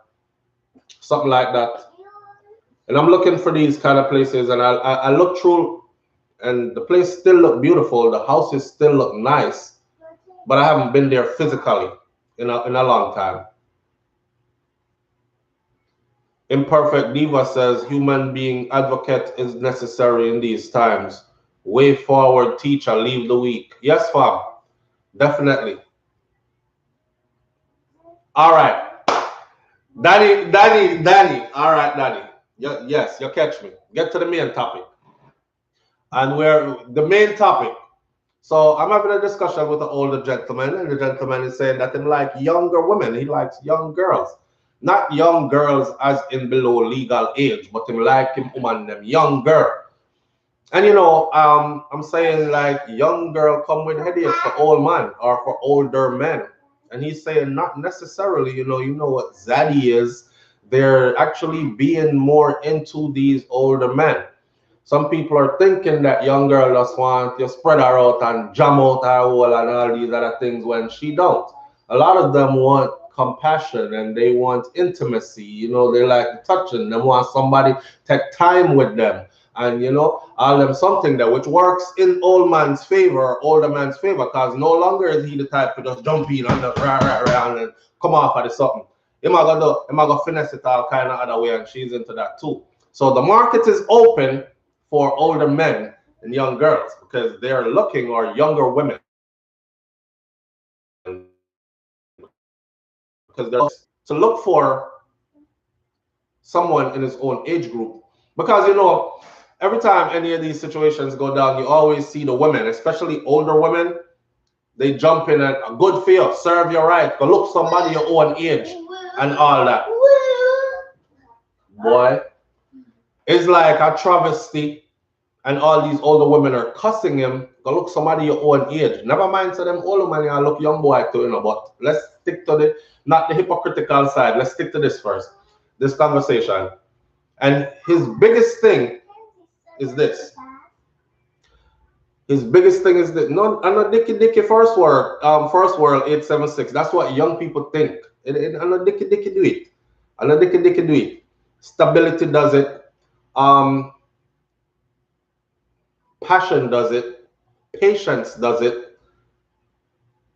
something like that. And I'm looking for these kind of places, and I look through, and the place still look beautiful. The houses still look nice, but I haven't been there physically in a long time. Imperfect Diva says human being advocate is necessary in these times. Way forward, teacher, leave the weak. Yes, fam. Definitely. All right. Danny. All right, Danny. Yes, you catch me. Get to the main topic. And we're the main topic. So I'm having a discussion with an older gentleman, and the gentleman is saying that he likes younger women. He likes young girls. Not young girls as in below legal age, but him like him woman them young girl. And you know, I'm saying like young girl come with headaches for old man or for older men. And he's saying not necessarily, you know what zaddy is. They're actually being more into these older men. Some people are thinking that young girl just want you spread her out and jam out her hole and all these other things when she don't. A lot of them want compassion and they want intimacy. You know, they like touching. They want somebody take time with them. And you know, all them something that which works in old man's favor, older man's favor, because no longer is he the type to just jump in and just rah, rah, rah, and come off at something. He might go finesse it all kind of other way, and she's into that too. So the market is open for older men and young girls because they're looking, or younger women, because they're to look for someone in his own age group. Because you know, every time any of these situations go down, you always see the women, especially older women, they jump in and good for you, serve you right, go look somebody your own age and all that. Boy, it's like a travesty. And all these older women are cussing him. Go look somebody your own age. Never mind to them older man, you look young boy too, you know. But let's stick to the not the hypocritical side. Let's stick to this first. This conversation. And his biggest thing is this. His biggest thing is that no, I'm not dicky first world 876. That's what young people think. I'm not dicky do it. I'm not dicky do it. Stability does it. Passion does it. Patience does it.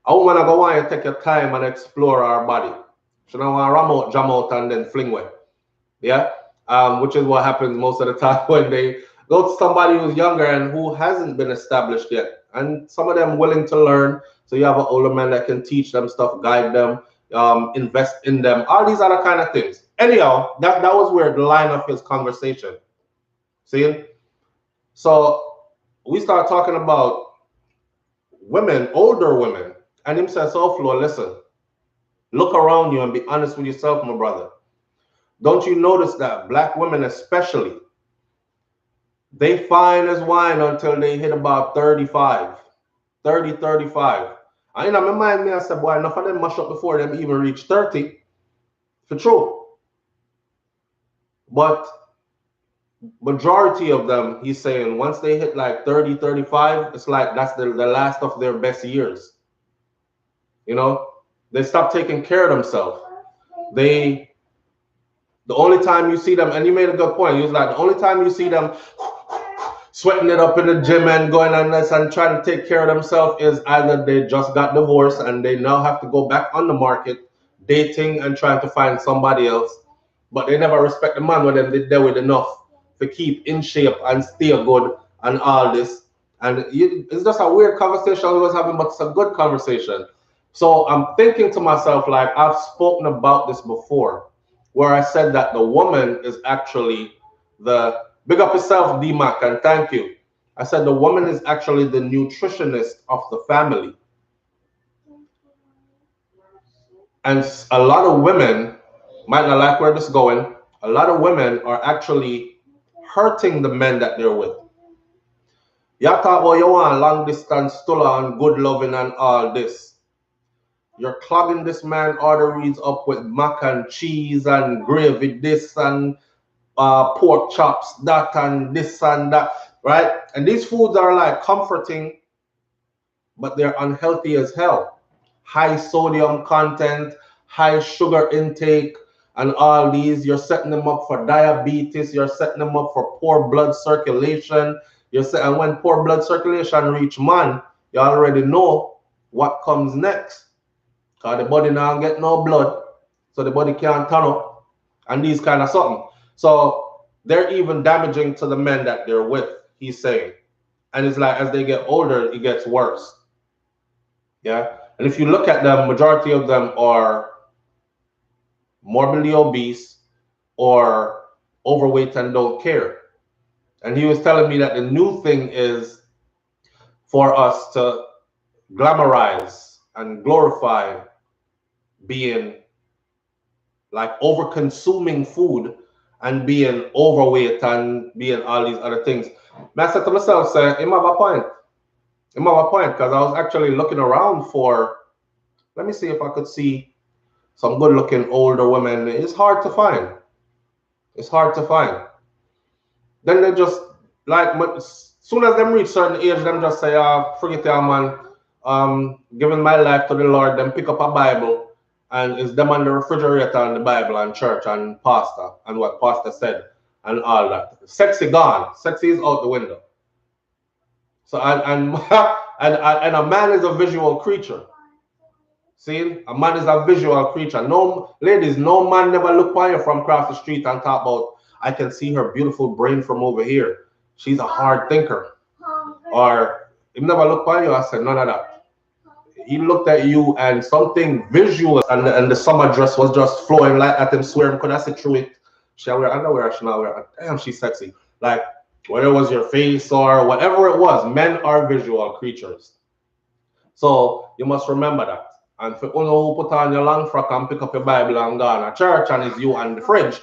A woman I go want you to take your time and explore our body. She don't want to ram out, jam out, and then fling away. Yeah? Which is what happens most of the time when they go to somebody who's younger and who hasn't been established yet. And some of them willing to learn. So you have an older man that can teach them stuff, guide them, invest in them, all these other kind of things. Anyhow, that was where the line of his conversation. See? So we start talking about women, older women, and him says, SouFlo, listen, look around you and be honest with yourself, my brother. Don't you notice that black women especially, they fine as wine until they hit about 35, 30, 35. And you know, my mind me, I said, boy, enough of them mash up before them even reach 30. For true. But majority of them, he's saying, once they hit like 30, 35, it's like that's the last of their best years. You know, they stop taking care of themselves. The only time you see them, and you made a good point, he was like, the only time you see them sweating it up in the gym and going on this and trying to take care of themselves is either they just got divorced and they now have to go back on the market, dating and trying to find somebody else, but they never respect the man when them did there with enough to keep in shape and stay good and all this. And it's just a weird conversation we was having, but it's a good conversation. So I'm thinking to myself, like, I've spoken about this before, where I said that the woman is actually the, big up yourself, D-Mac, and thank you. I said the woman is actually the nutritionist of the family. And a lot of women might not like where this is going. A lot of women are actually hurting the men that they're with. Y'all talk about you want long distance, still and good loving and all this. You're clogging this man's arteries up with mac and cheese and gravy, this and pork chops, that and this and that, right? And these foods are like comforting, but they're unhealthy as hell. High sodium content, high sugar intake, and all these. You're setting them up for diabetes. You're setting them up for poor blood circulation. And when poor blood circulation reach man, you already know what comes next. Because the body now get no blood, so the body can't turn up, and these kind of something. So they're even damaging to the men that they're with, he's saying. And it's like as they get older, it gets worse. Yeah. And if you look at them, majority of them are morbidly obese or overweight and don't care. And he was telling me that the new thing is for us to glamorize and glorify being like over consuming food and being overweight and being all these other things. And I said to myself, say, him have a point. Him have a point, because I was actually looking around for, let me see if I could see some good looking older women. It's hard to find. It's hard to find. Then they just, like, as soon as them reach certain age, them just say, forget it, man, giving my life to the Lord, then pick up a Bible and it's them on the refrigerator and the Bible and church and pastor and what pastor said and all that. Sexy gone. Sexy is out the window. So and and a man is a visual creature. See, a man is a visual creature. No, ladies, no man never look at you from across the street and talk about, I can see her beautiful brain from over here. She's a hard thinker. Or he never looked at you. I said none of that. He looked at you and something visual, and the summer dress was just flowing like at him. Swear, could I see through it? She wear underwear. She not wear. Damn, she's sexy. Like whether it was your face or whatever it was, men are visual creatures. So you must remember that. And for who put on your long frock and pick up your Bible and go to church and it's you and the fridge,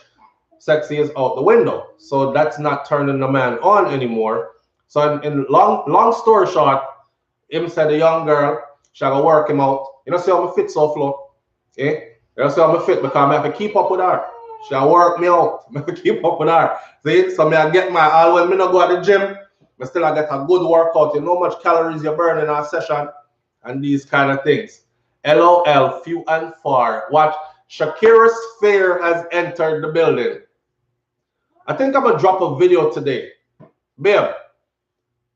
sexy is out the window. So that's not turning the man on anymore. So in long story short, him said the young girl, she go work him out. You know, see how I fit SouFlo? Eh? You know, see how I fit because I have to keep up with her. She work me out. I have to keep up with her. See? So I get my, all when I go to the gym, I still I get a good workout. You know how much calories you burn in a session and these kind of things. LOL, few and far. Watch, Shakira's Fair has entered the building. I think I'm going to drop a video today. Babe,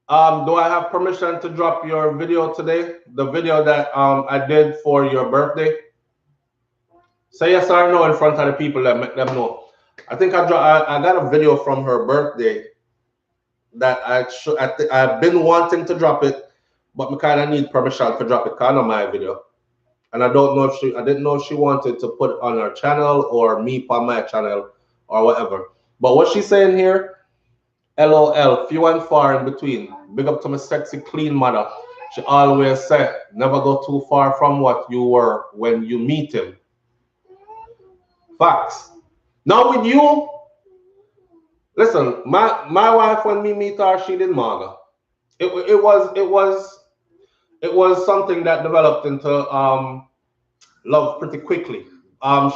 do I have permission to drop your video today? The video that I did for your birthday? Say yes or no in front of the people that make them know. I think I got a video from her birthday that I've been wanting to drop it, but I kind of need permission to drop it kind of my video. And I don't know if I didn't know if she wanted to put it on her channel or me on my channel or whatever. But what she's saying here, LOL, few and far in between. Big up to my sexy, clean mother. She always said, never go too far from what you were when you meet him. Facts. Now with you, listen, my wife, when we meet her, she did MAGA. It was something that developed into love pretty quickly.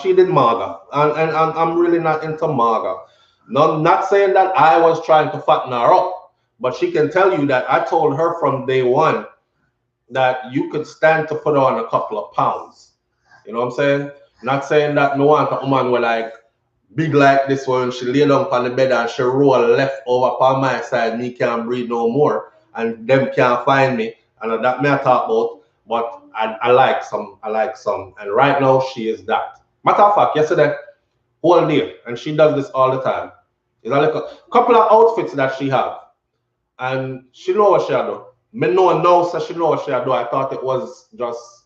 She did MAGA, and I'm really not into MAGA. Not saying that I was trying to fatten her up, but she can tell you that I told her from day one that you could stand to put on a couple of pounds. You know what I'm saying? Not saying that no one, a woman were like big like this one. She lay down on the bed and she roll left over on my side. Me can't breathe no more, and them can't find me. And that me I talk about. But I like some. And right now she is that. Matter of fact, yesterday, whole day, and she does this all the time. It's like a couple of outfits that she have, and she know what she do. Me know now, so she know what she do. I thought it was just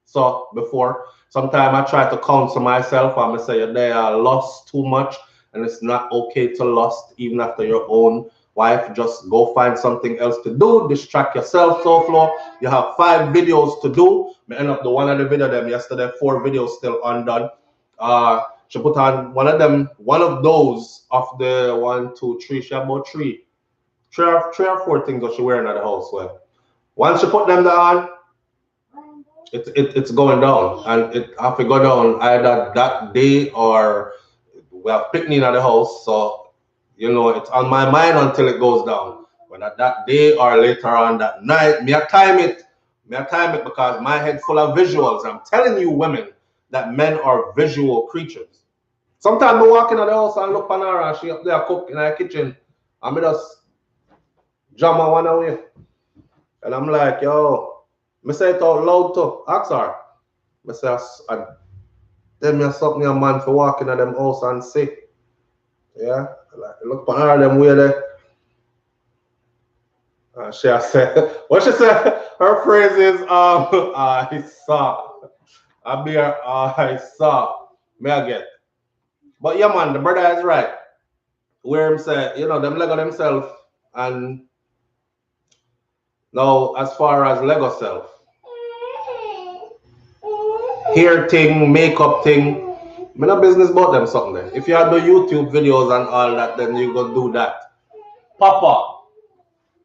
so before. Sometimes I try to counsel myself. I'm say they are lost too much, and it's not okay to lust even after your own wife. Just go find something else to do. Distract yourself, SouFlo. You have 5 videos to do. I end up the one of the video them yesterday. 4 videos still undone. She put on one of those of the 1, 2, 3. She have about 3 or 4 things that she wearing at the house. Well, once she put them on, it's going down, and it have to go down either that day or we have picnic at the house. So you know it's on my mind until it goes down. Whether that day or later on that night, me I time it because my head full of visuals. I'm telling you, women, that men are visual creatures. Sometimes I walk in the house and look on her and she up there cook in her kitchen, and I just jam her one away, and I'm like, yo. I say it out loud too. Ask her. I say, tell me something a man for walking at them house and say, yeah, like, look on her them way there. She said, what she said? Her phrase is, I saw. I be I saw. Me I get. But yeah, man, the brother is right. Where him say, you know, them Lego themselves, and now as far as Lego self. Hair thing, makeup thing, me no business about them something there. If you have the YouTube videos and all that, then you go do that. Papa.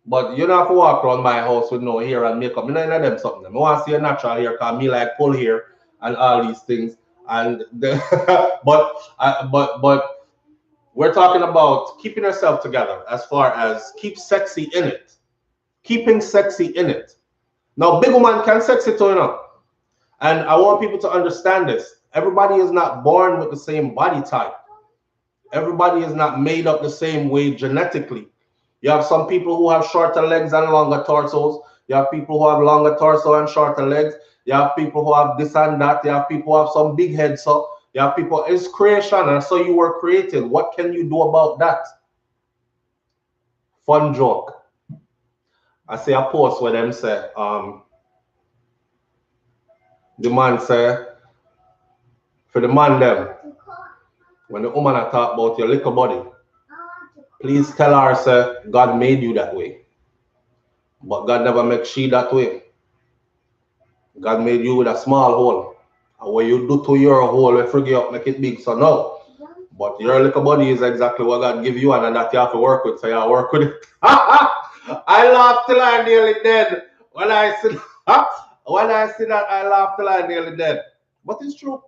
But you don't have to walk around my house with no hair and makeup. Me no know them something there. I want to see a natural hair because me like pull hair and all these things. And but we're talking about keeping yourself together as far as keep sexy in it. Keeping sexy in it. Now big woman can sexy too, you know. And I want people to understand this. Everybody is not born with the same body type. Everybody is not made up the same way genetically. You have some people who have shorter legs and longer torsos. You have people who have longer torso and shorter legs. You have people who have this and that. You have people who have some big heads. So you have people, it's creation, and so you were created. What can you do about that? Fun joke. I see a post where them say, the man say, for the man them, when the woman talk about your little body, please tell her, say, God made you that way. But God never makes she that way. God made you with a small hole. And what you do to your hole, we forget up, make it big. So no. But your little body is exactly what God give you, and that you have to work with. So you work with it. I laugh till I nearly dead. When I see that, I laugh till I nearly dead. But it's true.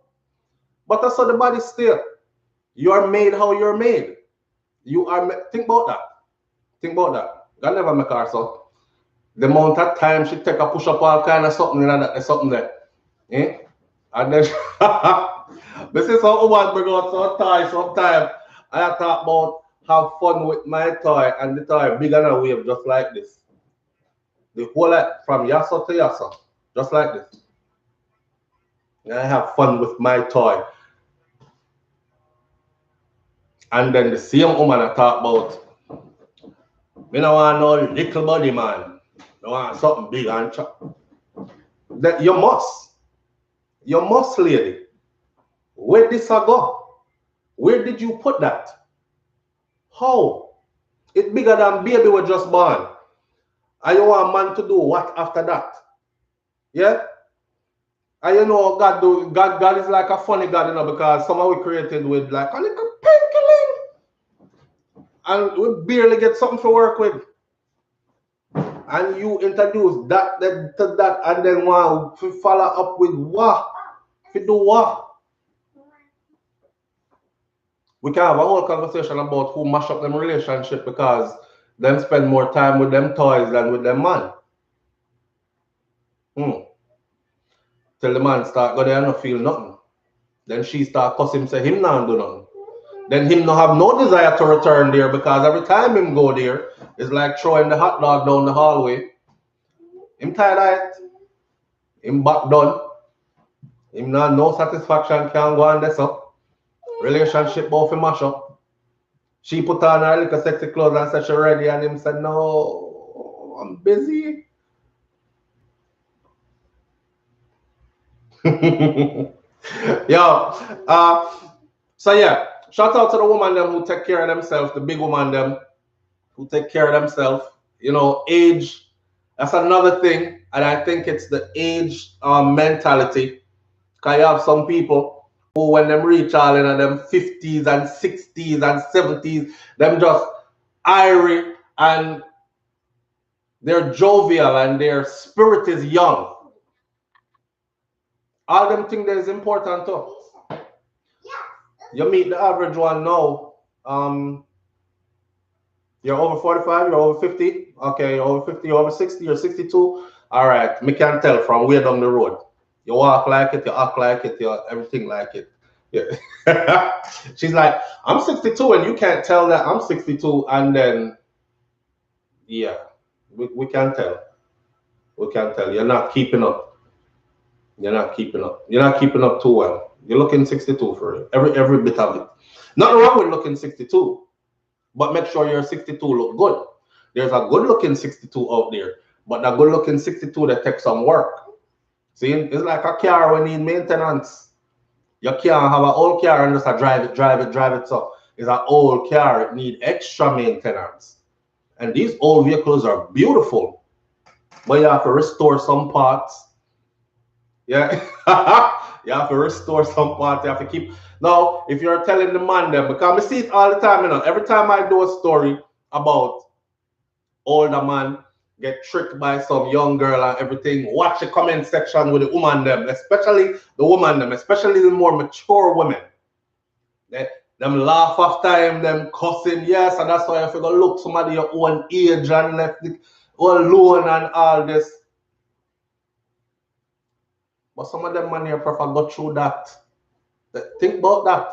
But that's how the body still. You are made how you're made. You are think about that. Think about that. God never make her so. The amount of time she take a push up all kind of something and that something there. Eh? And then this is how woman bring out some toy sometime. I talk about have fun with my toy, and the toy big and a wave just like this. The whole lot from yassa to yassa. Just like this. And I have fun with my toy. And then the same woman I talk about, me don't want no little body man. I want something big and chop. That you must, lady. Where did this go? Where did you put that? How? It's bigger than baby was just born. And you want man to do what after that? Yeah? And you know God do God is like a funny God, you know, because somehow we created with like a little pinky, and we barely get something to work with. And you introduce that to that, and then want to follow up with what? To do what? We can have a whole conversation about who mash up them relationship because them spend more time with them toys than with them man. Till the man start go there and not feel nothing. Then she start cussing, say him not do nothing. Then him not have no desire to return there because every time him go there, it's like throwing the hot dog down the hallway. Him tired of it. Him back done. Him not no satisfaction can go on this up. Relationship both him mash up. She put on her little sexy clothes and said she ready, and him said, no, I'm busy. Yo, so yeah, shout out to the woman them who take care of themselves, the big woman them who take care of themselves. You know, age, that's another thing, and I think it's the age mentality. Because you have some people who, when them reach all in them 50s and 60s and 70s, them just irie and they're jovial and their spirit is young. All them things that is important too. You meet the average one now. You're over 45, you're over 50. Okay, you're over 50, you're over 60, you're 62. All right, me can tell from way down the road. You walk like it, you act like it, you everything like it. Yeah. She's like, I'm 62 and you can't tell that I'm 62. And then, yeah, we can tell. We can tell. You're not keeping up. You're not keeping up. You're not keeping up too well. You're looking 62 for real. Every bit of it. Nothing wrong with looking 62. But make sure your 62 look good. There's a good looking 62 out there. But that good looking 62 that takes some work. See, it's like a car when need maintenance. You can't have an old car and just drive it. So it's an old car. It needs extra maintenance. And these old vehicles are beautiful. But you have to restore some parts. Yeah. You have to restore some parts. You have to keep. Now, if you're telling the man them, because I see it all the time, you know, every time I do a story about older man get tricked by some young girl and everything, watch the comment section with the woman them, especially the woman them, especially the more mature women. Them laugh after him, them cussing, yes, and that's why if you go look somebody your own age and left it all alone and all this. But some of them man here prefer go through that. Think about that.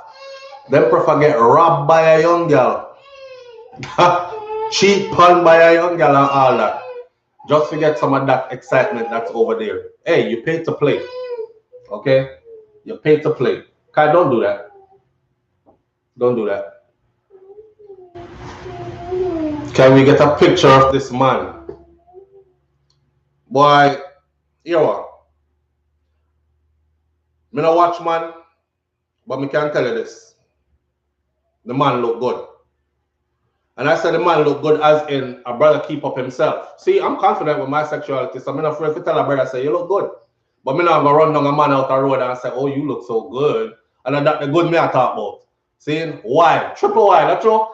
Them prefer get robbed by a young girl. Cheat pun by a young girl and all that. Just to get some of that excitement that's over there. Hey, you pay to play. Okay? You pay to play. Kai, don't do that. Don't do that. Can we get a picture of this man? Boy, you know what? Me no watch man, but me can tell you this. The man look good. And I said the man look good as in a brother keep up himself. See, I'm confident with my sexuality, so I'm not afraid to tell a brother, say, you look good. But me not gonna run down a man out the road and say, oh, you look so good. And then that the good me I talk about. See, why? Triple why, that's true.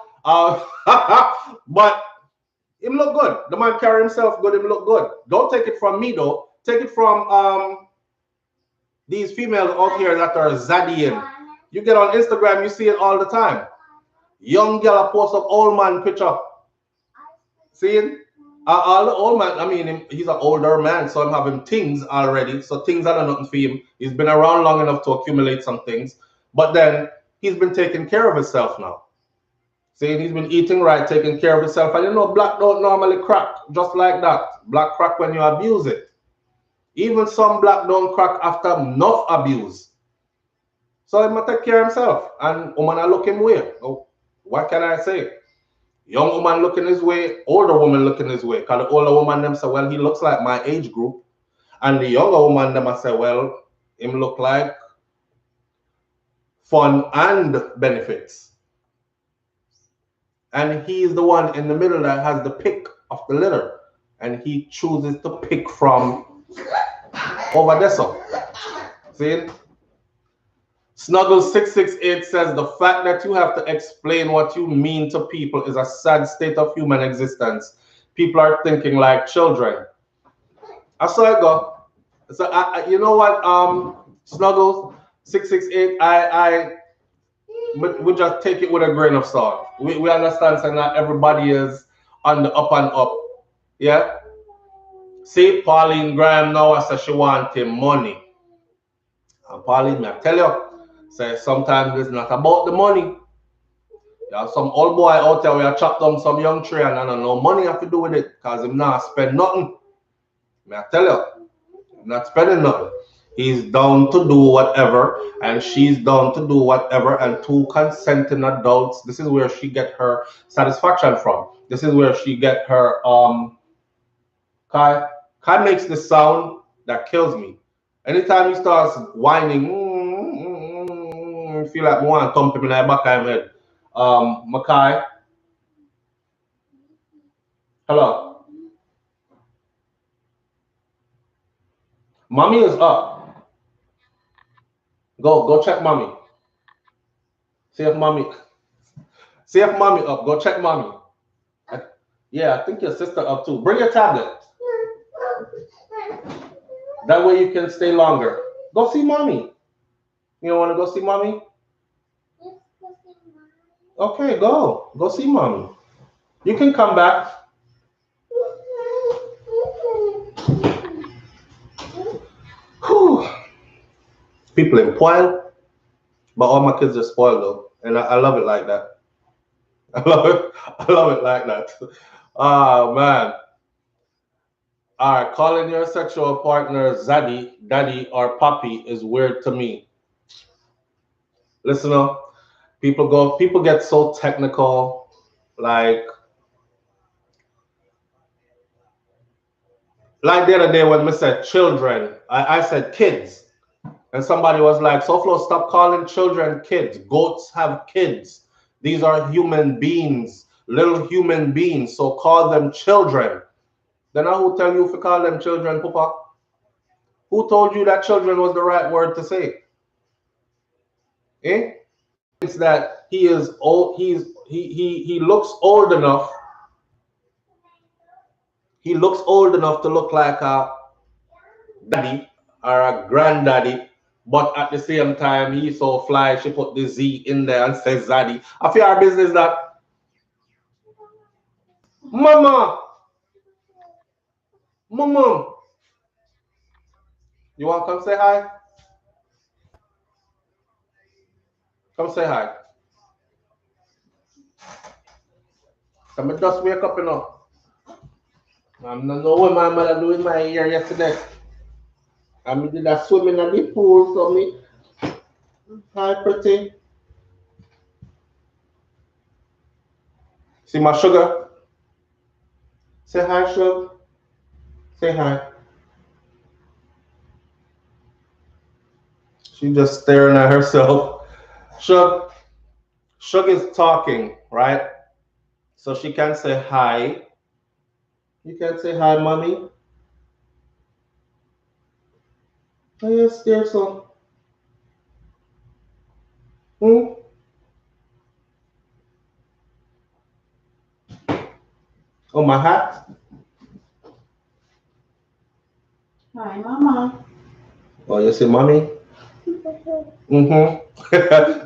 But him look good. The man carry himself good, him look good. Don't take it from me though. Take it from these females out here that are zaddying. You get on Instagram, you see it all the time. Young girl post up old man picture. See? All the old man, I mean, he's an older man, so I'm having things already. So things are nothing for him. He's been around long enough to accumulate some things. But then he's been taking care of himself now. See, he's been eating right, taking care of himself. And you know, black don't normally crack just like that. Black crack when you abuse it. Even some black don't crack after enough abuse. So he must take care of himself. And woman are looking way. Oh, what can I say? Young woman looking his way, older woman looking his way. Because the older woman them say, well, he looks like my age group. And the younger woman them say, well, him look like fun and benefits. And he's the one in the middle that has the pick of the litter. And he chooses to pick from over there. So, see? Snuggle668 says the fact that you have to explain what you mean to people is a sad state of human existence. People are thinking like children. I saw it go. So you know what, Snuggle668, we just take it with a grain of salt. We understand that not everybody is on the up and up. Yeah. See, Pauline Graham now says she wants him money. And Pauline, I tell you, say sometimes it's not about the money. Yeah, some old boy out there will chop down some young tree and I don't know money have to do with it because him not spend nothing. I tell you, not spending nothing. He's down to do whatever and she's down to do whatever, and two consenting adults, this is where she get her satisfaction from. This is where she get her Kai makes this sound that kills me. Anytime he starts whining, feel like I want to thump him in the back of my head. Makai. Hello. Mommy is up. Go check mommy. See if mommy up. Go check mommy. Yeah, I think your sister up too. Bring your tablet. That way you can stay longer. Go see mommy. You don't want to go see mommy? Okay, go. Go see mommy. You can come back. Whew. People in spoiled, but all my kids are spoiled though, and I love it like that. I love it like that. Oh man. All right, calling your sexual partner Zaddy, Daddy, or Papi is weird to me. Listen up, people get so technical, like the other day when we said children, I said kids. And somebody was like, SouFlo, stop calling children kids. Goats have kids. These are human beings, little human beings. So call them children. Then who tell you if you call them children, Papa? Who told you that children was the right word to say? Eh? It's that he is old. He looks old enough. He looks old enough to look like a daddy or a granddaddy. But at the same time, he's so fly, she put the Z in there and says Zaddy. I feel our business that. Mama. You want to come say hi? Come say hi. Come and just wake up, you know. I'm not know what my mother do in my ear yesterday. I me did a swimming at the pool, so me. Hi, pretty. See my sugar? Say hi, sugar. Say hi. She just staring at herself. Shug, Shug is talking, right? So she can say hi. You can say hi, mommy. Oh, yes, dear son. Hmm? Oh, my hat? Hi, Mama. Oh, you say mommy? Mm-hmm.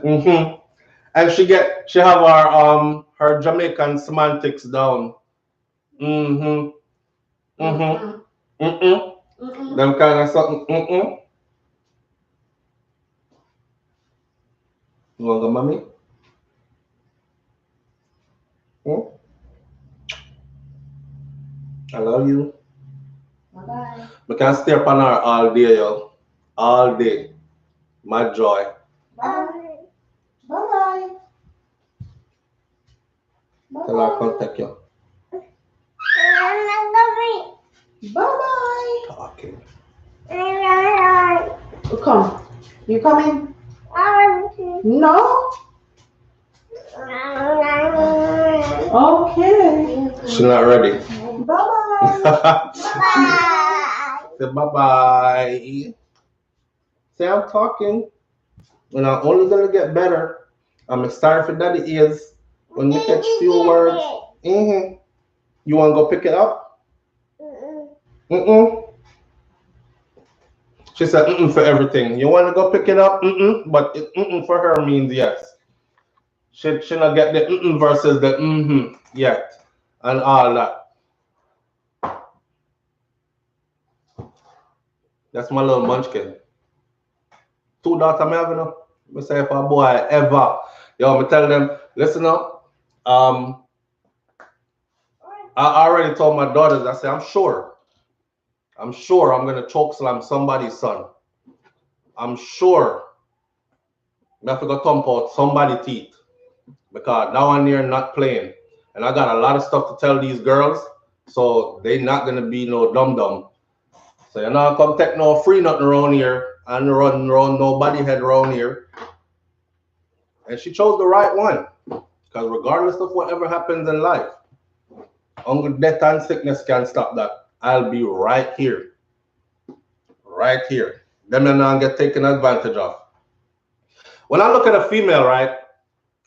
Mm-hmm. And she have her Jamaican semantics down. Mm-hmm. Mm-hmm. Mm-mm. Them kind of something. Mm-mm. You want to go, mommy? Hmm? I love you. Bye-bye. We can stay upon her all day, yo. All day. My joy. Bye. Bye-bye. Tell her Bye-bye. contact you. Bye-bye. Talking. Come. You coming? No? Okay. She's not ready. Bye-bye. Say bye-bye. Say I'm talking. And I'm only gonna get better. I'm sorry for daddy ears. When we catch few words. Mm-hmm. You wanna go pick it up? Mm-mm. She said mm-mm for everything. You wanna go pick it up? Mm-mm. But mm-mm for her means yes. She not get the mm-mm versus the mm-hmm yet. And all that. That's my little munchkin. Two daughters I have, you know. I say if a boy ever, yo, me tell them, listen up. I already told my daughters, I say, I'm sure I'm gonna choke slam somebody's son. I'm sure I have to go thump out somebody's teeth. Because now I'm here not playing. And I got a lot of stuff to tell these girls, so they not gonna be no dum dum. So you're not come take no free nothing around here and run around nobody head around here. And she chose the right one. Because regardless of whatever happens in life, only death and sickness can stop that. I'll be right here. Right here. Them and not get taken advantage of. When I look at a female, right?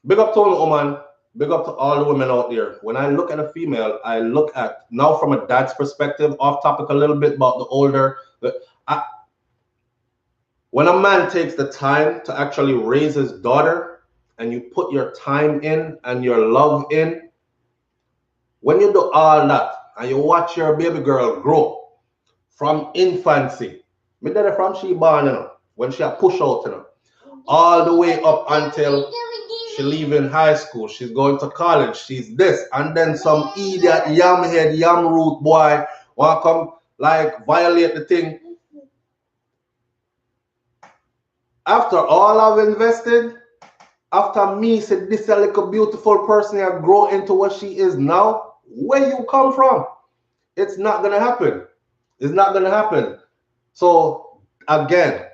Big up to a woman, big up to all the women out there. When I look at a female, I look at now from a dad's perspective, off topic a little bit about the older. I, when a man takes the time to actually raise his daughter and you put your time in and your love in, when you do all that and you watch your baby girl grow from infancy, me did it from she born, you know, when she a push out, you know, all the way up until she leaving high school, she's going to college, she's this, and then some idiot yam head, yam root boy wanna come like violate the thing. After all I've invested, after me said this a little beautiful person here grow into what she is now, where you come from? It's not gonna happen. It's not gonna happen. So again,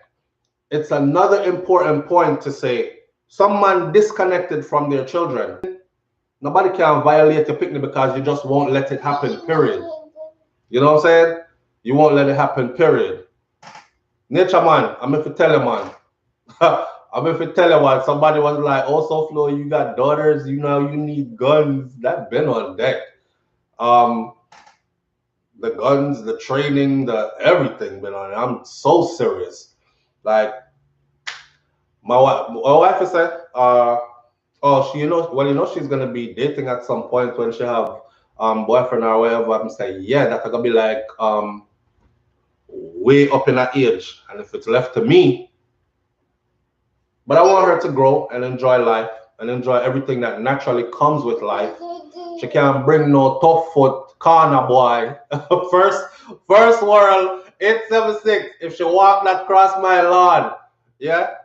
it's another important point to say some man disconnected from their children. Nobody can violate your picnic because you just won't let it happen, period. You know what I'm saying? You won't let it happen, period. Nature man, I'm if you tell you man. I'm if you tell you what, somebody was like, oh SouFlo, you got daughters, you know, you need guns. That been on deck. The guns, the training, the everything been on it. I'm so serious. Like my wife is said, oh, she, you know, well, you know, she's gonna be dating at some point when she have boyfriend or whatever. I'm saying, yeah, that's gonna be like way up in her age. And if it's left to me, but I want her to grow and enjoy life and enjoy everything that naturally comes with life. She can't bring no tough foot corner boy. first world 876. If she walk that cross my lawn, yeah,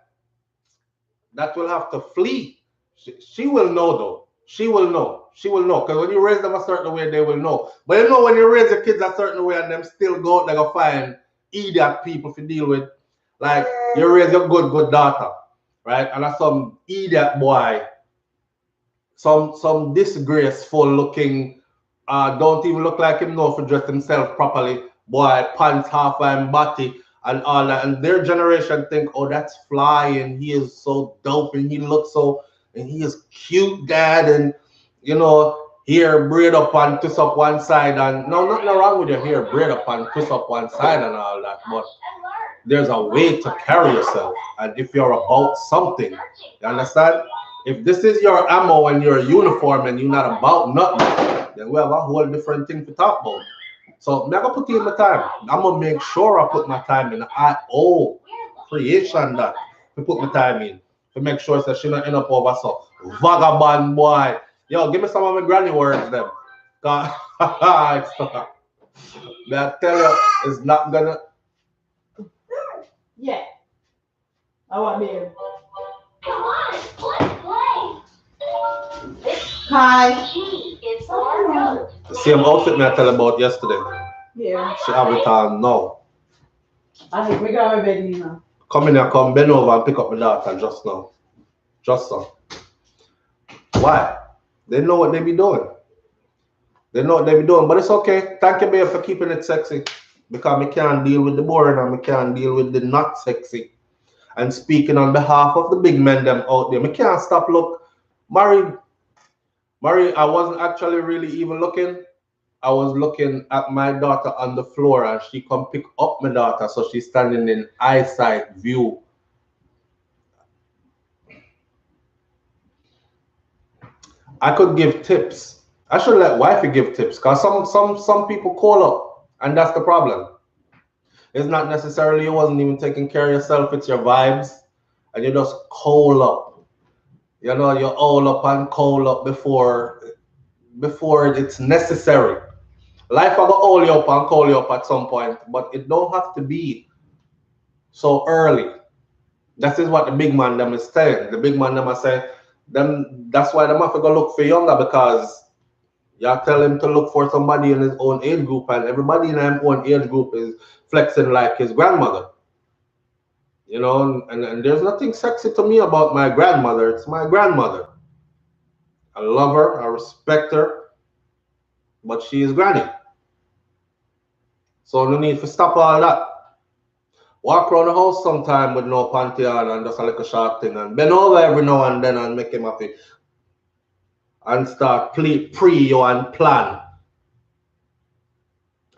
that will have to flee. She will know though. She will know. She will know. Because when you raise them a certain way, they will know. But you know when you raise your kids a certain way and them still go out, they go find idiot people to deal with. Like you raise your good daughter, right? And that's some idiot boy, some disgraceful looking, don't even look like him know for dress himself properly. Boy, pants half and body and all that. And their generation think, oh, that's fly and he is so dope and he looks so, and he is cute, dad, and you know, hair braid up and twist up one side, and no, nothing wrong with your hair braid up and twist up one side and all that, but there's a way to carry yourself, and if you're about something, you understand? If this is your ammo and your uniform and you're not about nothing, then we have a whole different thing to talk about. So I'm gonna put in my time. I'm gonna make sure I put my time in. I owe creation that to put my time in to make sure that she not end up over so vagabond boy. Yo, give me some of my granny words them. But I tell you, it's not gonna. Yeah. I want beer. Come on, let's play. Hi. It's our road. The same outfit me I tell about yesterday. Yeah. She have it on now. I think we got my bed now. Come in here, come bend over and pick up my daughter just now. Just so. Why? They know what they be doing. They know what they be doing, but it's okay. Thank you, babe, for keeping it sexy. Because we can't deal with the boring and we can't deal with the not sexy. And speaking on behalf of the big men them out there, we can't stop look. Mary, I wasn't actually really even looking. I was looking at my daughter on the floor and she come pick up my daughter, so she's standing in eyesight view. I could give tips. I should let wifey give tips because some people call up and that's the problem. It's not necessarily you wasn't even taking care of yourself, it's your vibes and you just call up. You know, you all up and call up before it's necessary. Life will hold you up and call you up at some point, but it don't have to be so early. That is what the big man them is saying. The big man them are saying, them, that's why them have to go look for younger, because you tell him to look for somebody in his own age group, and everybody in his own age group is flexing like his grandmother. You know, and there's nothing sexy to me about my grandmother. It's my grandmother. I love her, I respect her, but she is granny. So no need to stop all that. Walk around the house sometime with no panty on and just a little short thing and bend over every now and then and make him happy. And start pre you and plan.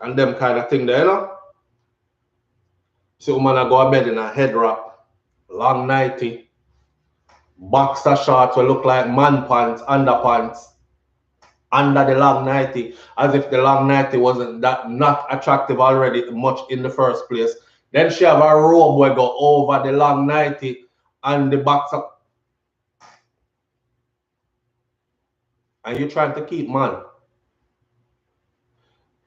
And them kind of thing there, you know? See woman I go to bed in a head wrap, long nighty, boxer shorts will look like man pants, underpants, under the long nighty, as if the long nighty wasn't that not attractive already much in the first place. Then she have a robe where go over the long nighty and the boxer. And you're trying to keep man.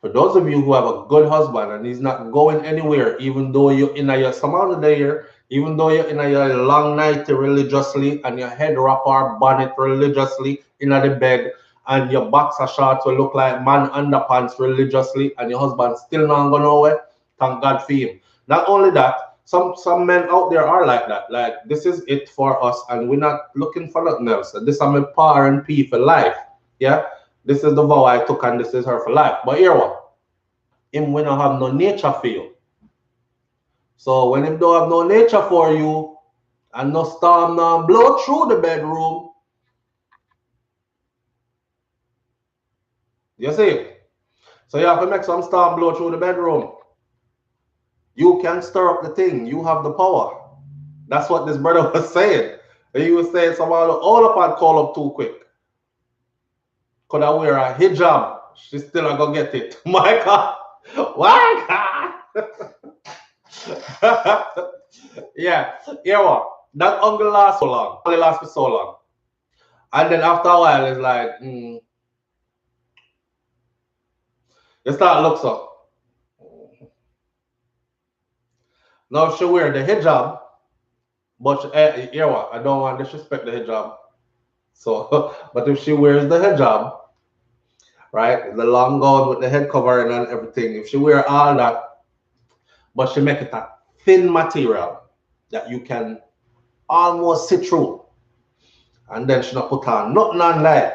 For those of you who have a good husband and he's not going anywhere, even though you're in your some other day here, even though you're in your long night religiously and your head wrap or bonnet religiously in the bed, and your boxer shorts will look like man underpants religiously, and your husband still not going nowhere, thank God for him. Not only that, some men out there are like that. Like, this is it for us and we're not looking for nothing else. This is my par and P for life. Yeah? This is the vow I took and this is her for life. But here what? Him we don't have no nature for you. So when him don't have no nature for you and no storm now blow through the bedroom, you see? So you have to make some storm blow through the bedroom. You can stir up the thing. You have the power. That's what this brother was saying. He was saying someone all up and call up too quick. Could I wear a hijab? She still not gonna get it. My God. My God. Yeah, you know what? That only lasts so long. Only lasts for so long. And then after a while, it's like, you start look so. Now she wear the hijab, but you know what? I don't want to disrespect the hijab. So, but if she wears the hijab, right, the long gown with the head covering and everything, if she wear all that, but she make it a thin material that you can almost see through, and then she not put on nothing on light.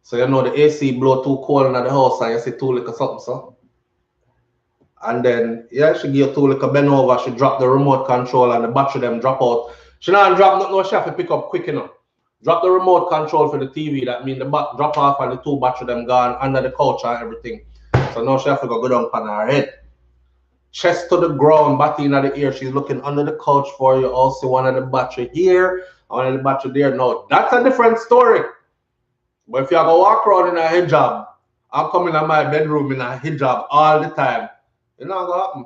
So you know the AC blow too cold in the house and you see too little something so. And then yeah, she give too little bend over, she drop the remote control and the battery them drop out. She not drop nothing, no, she have to pick up quick enough. Drop the remote control for the TV, that mean the drop off and the two battery them gone under the couch and everything. So now she have to go down on her head. Chest to the ground, batty in the ear. She's looking under the couch for you. Also, one of the battery here, one of the battery there. No, that's a different story. But if you go walk around in a hijab, I'm coming in my bedroom in a hijab all the time, it's not gonna happen.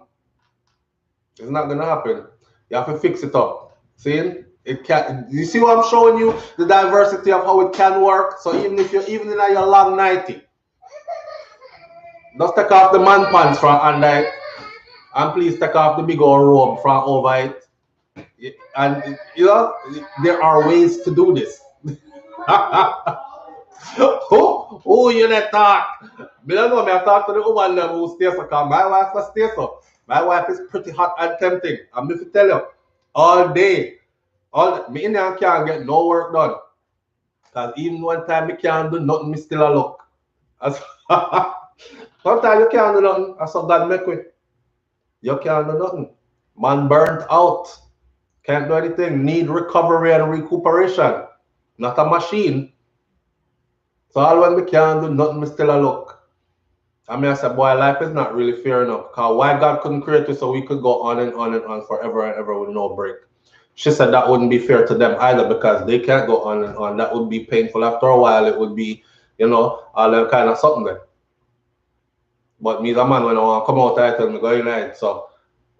It's not gonna happen. You have to fix it up. See? It can. You see what I'm showing you? The diversity of how it can work. So even if you're even in your long nighty, just take off the man pants from under it, and please take off the big old robe from over it. And you know there are ways to do this. Who you let talk? I don't know, I talk to the woman who stays so calm. My wife was stay so. My wife is pretty hot and tempting. I'm going to tell you, all day, me in there can't get no work done. Because even one time me can't do nothing, me still a look. Sometimes you can't do nothing, that's what God make with. You can't do nothing. Man burnt out. Can't do anything. Need recovery and recuperation. Not a machine. So all when we can't do nothing, we still a look. I mean, I said, boy, life is not really fair enough. Because why God couldn't create us so we could go on and on and on forever and ever with no break. She said that wouldn't be fair to them either because they can't go on and on. That would be painful. After a while, it would be, you know, all that kind of something there. But me, the man, when I want to come out, I tell me, go in. So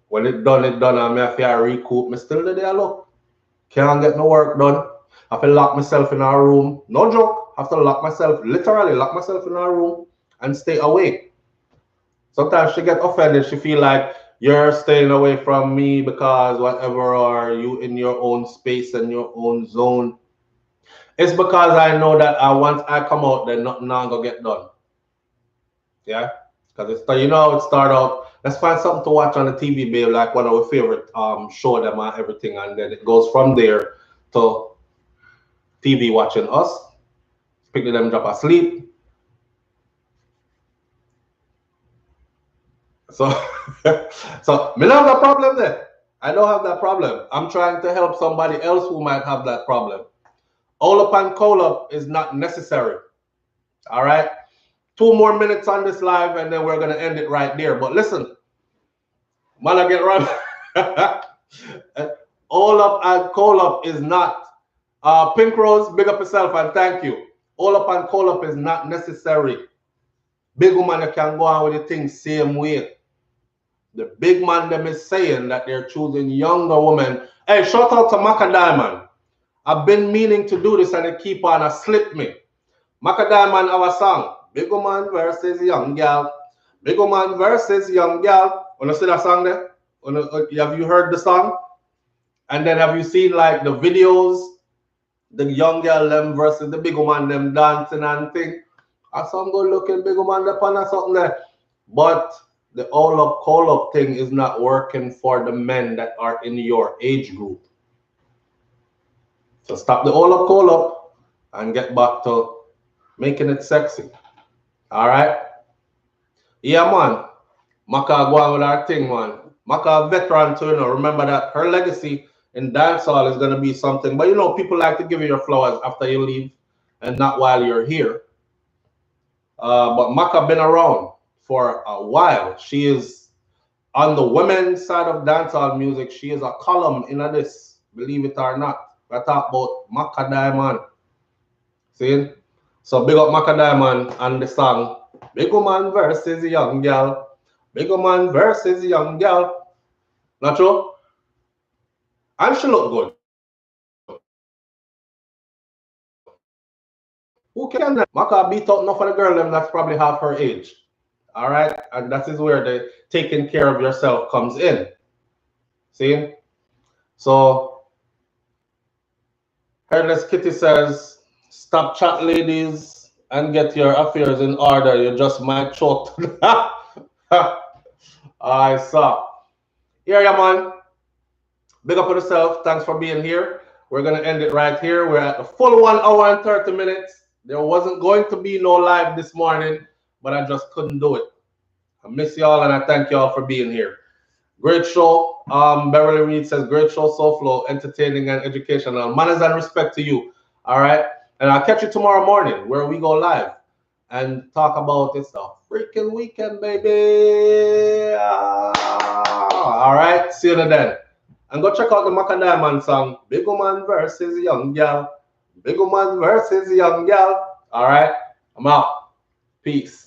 when it done, and I have to recoup. Me still there, look. Can't get no work done. I have to lock myself in our room. No joke. I have to lock myself, literally lock myself in our room and stay away. Sometimes she get offended. She feel like you're staying away from me because whatever, or you in your own space and your own zone. It's because I know that once I come out, then nothing not gonna get done. Yeah, because it's you know it start out. Let's find something to watch on the TV, babe, like one of our favorite show them and everything, and then it goes from there to TV watching us. Pick them drop asleep. So, so me don't have a problem there. I don't have that problem. I'm trying to help somebody else who might have that problem. All up and call up is not necessary. All right. 2 more minutes on this live, and then we're gonna end it right there. But listen, man, I get right. All up and call up is not. Pink Rose, big up yourself and thank you. All up and call up is not necessary. Big woman, you can go on with the thing same way. The big man them is saying that they're choosing younger women. Hey, shout out to Maca Diamond. I've been meaning to do this and they keep on slip me. Maca Diamond have a song. Big woman versus young girl. Big woman versus young girl. Wanna see that song there? Have you heard the song? And then have you seen like the videos? The young girl them versus the big woman them dancing and thing. I some good looking big woman up or something there. But the all up call up thing is not working for the men that are in your age group. So stop the all up call up and get back to making it sexy. All right. Yeah, man. Maka go on with our thing, man. Maka veteran too, you know. Remember that her legacy in dancehall is gonna be something. But you know, people like to give you your flowers after you leave and not while you're here. But Maka been around for a while. She is on the women's side of dancehall music. She is a column in this, believe it or not. I talk about Maka Diamond. See? So big up Maka Diamond and the song Big Woman versus Young Girl. Big woman versus young girl. Not true? And she look good. Who can that? Maka beat out enough of the girl them that's probably half her age. All right, and that is where the taking care of yourself comes in. See? So Hairless Kitty says, stop chat ladies and get your affairs in order. You just might choke. I saw. Here, yeah, man. Big up on yourself. Thanks for being here. We're going to end it right here. We're at the full 1 hour and 30 minutes. There wasn't going to be no live this morning, but I just couldn't do it. I miss y'all and I thank y'all for being here. Great show. Beverly Reed says, great show, SouFlo, entertaining and educational. Manners and respect to you. All right. And I'll catch you tomorrow morning where we go live and talk about this stuff. Freaking weekend, baby. All right. See you then. And go check out the Maca Diamond song, Big Woman versus Young Gal. Big Woman versus Young Gal. All right. I'm out. Peace.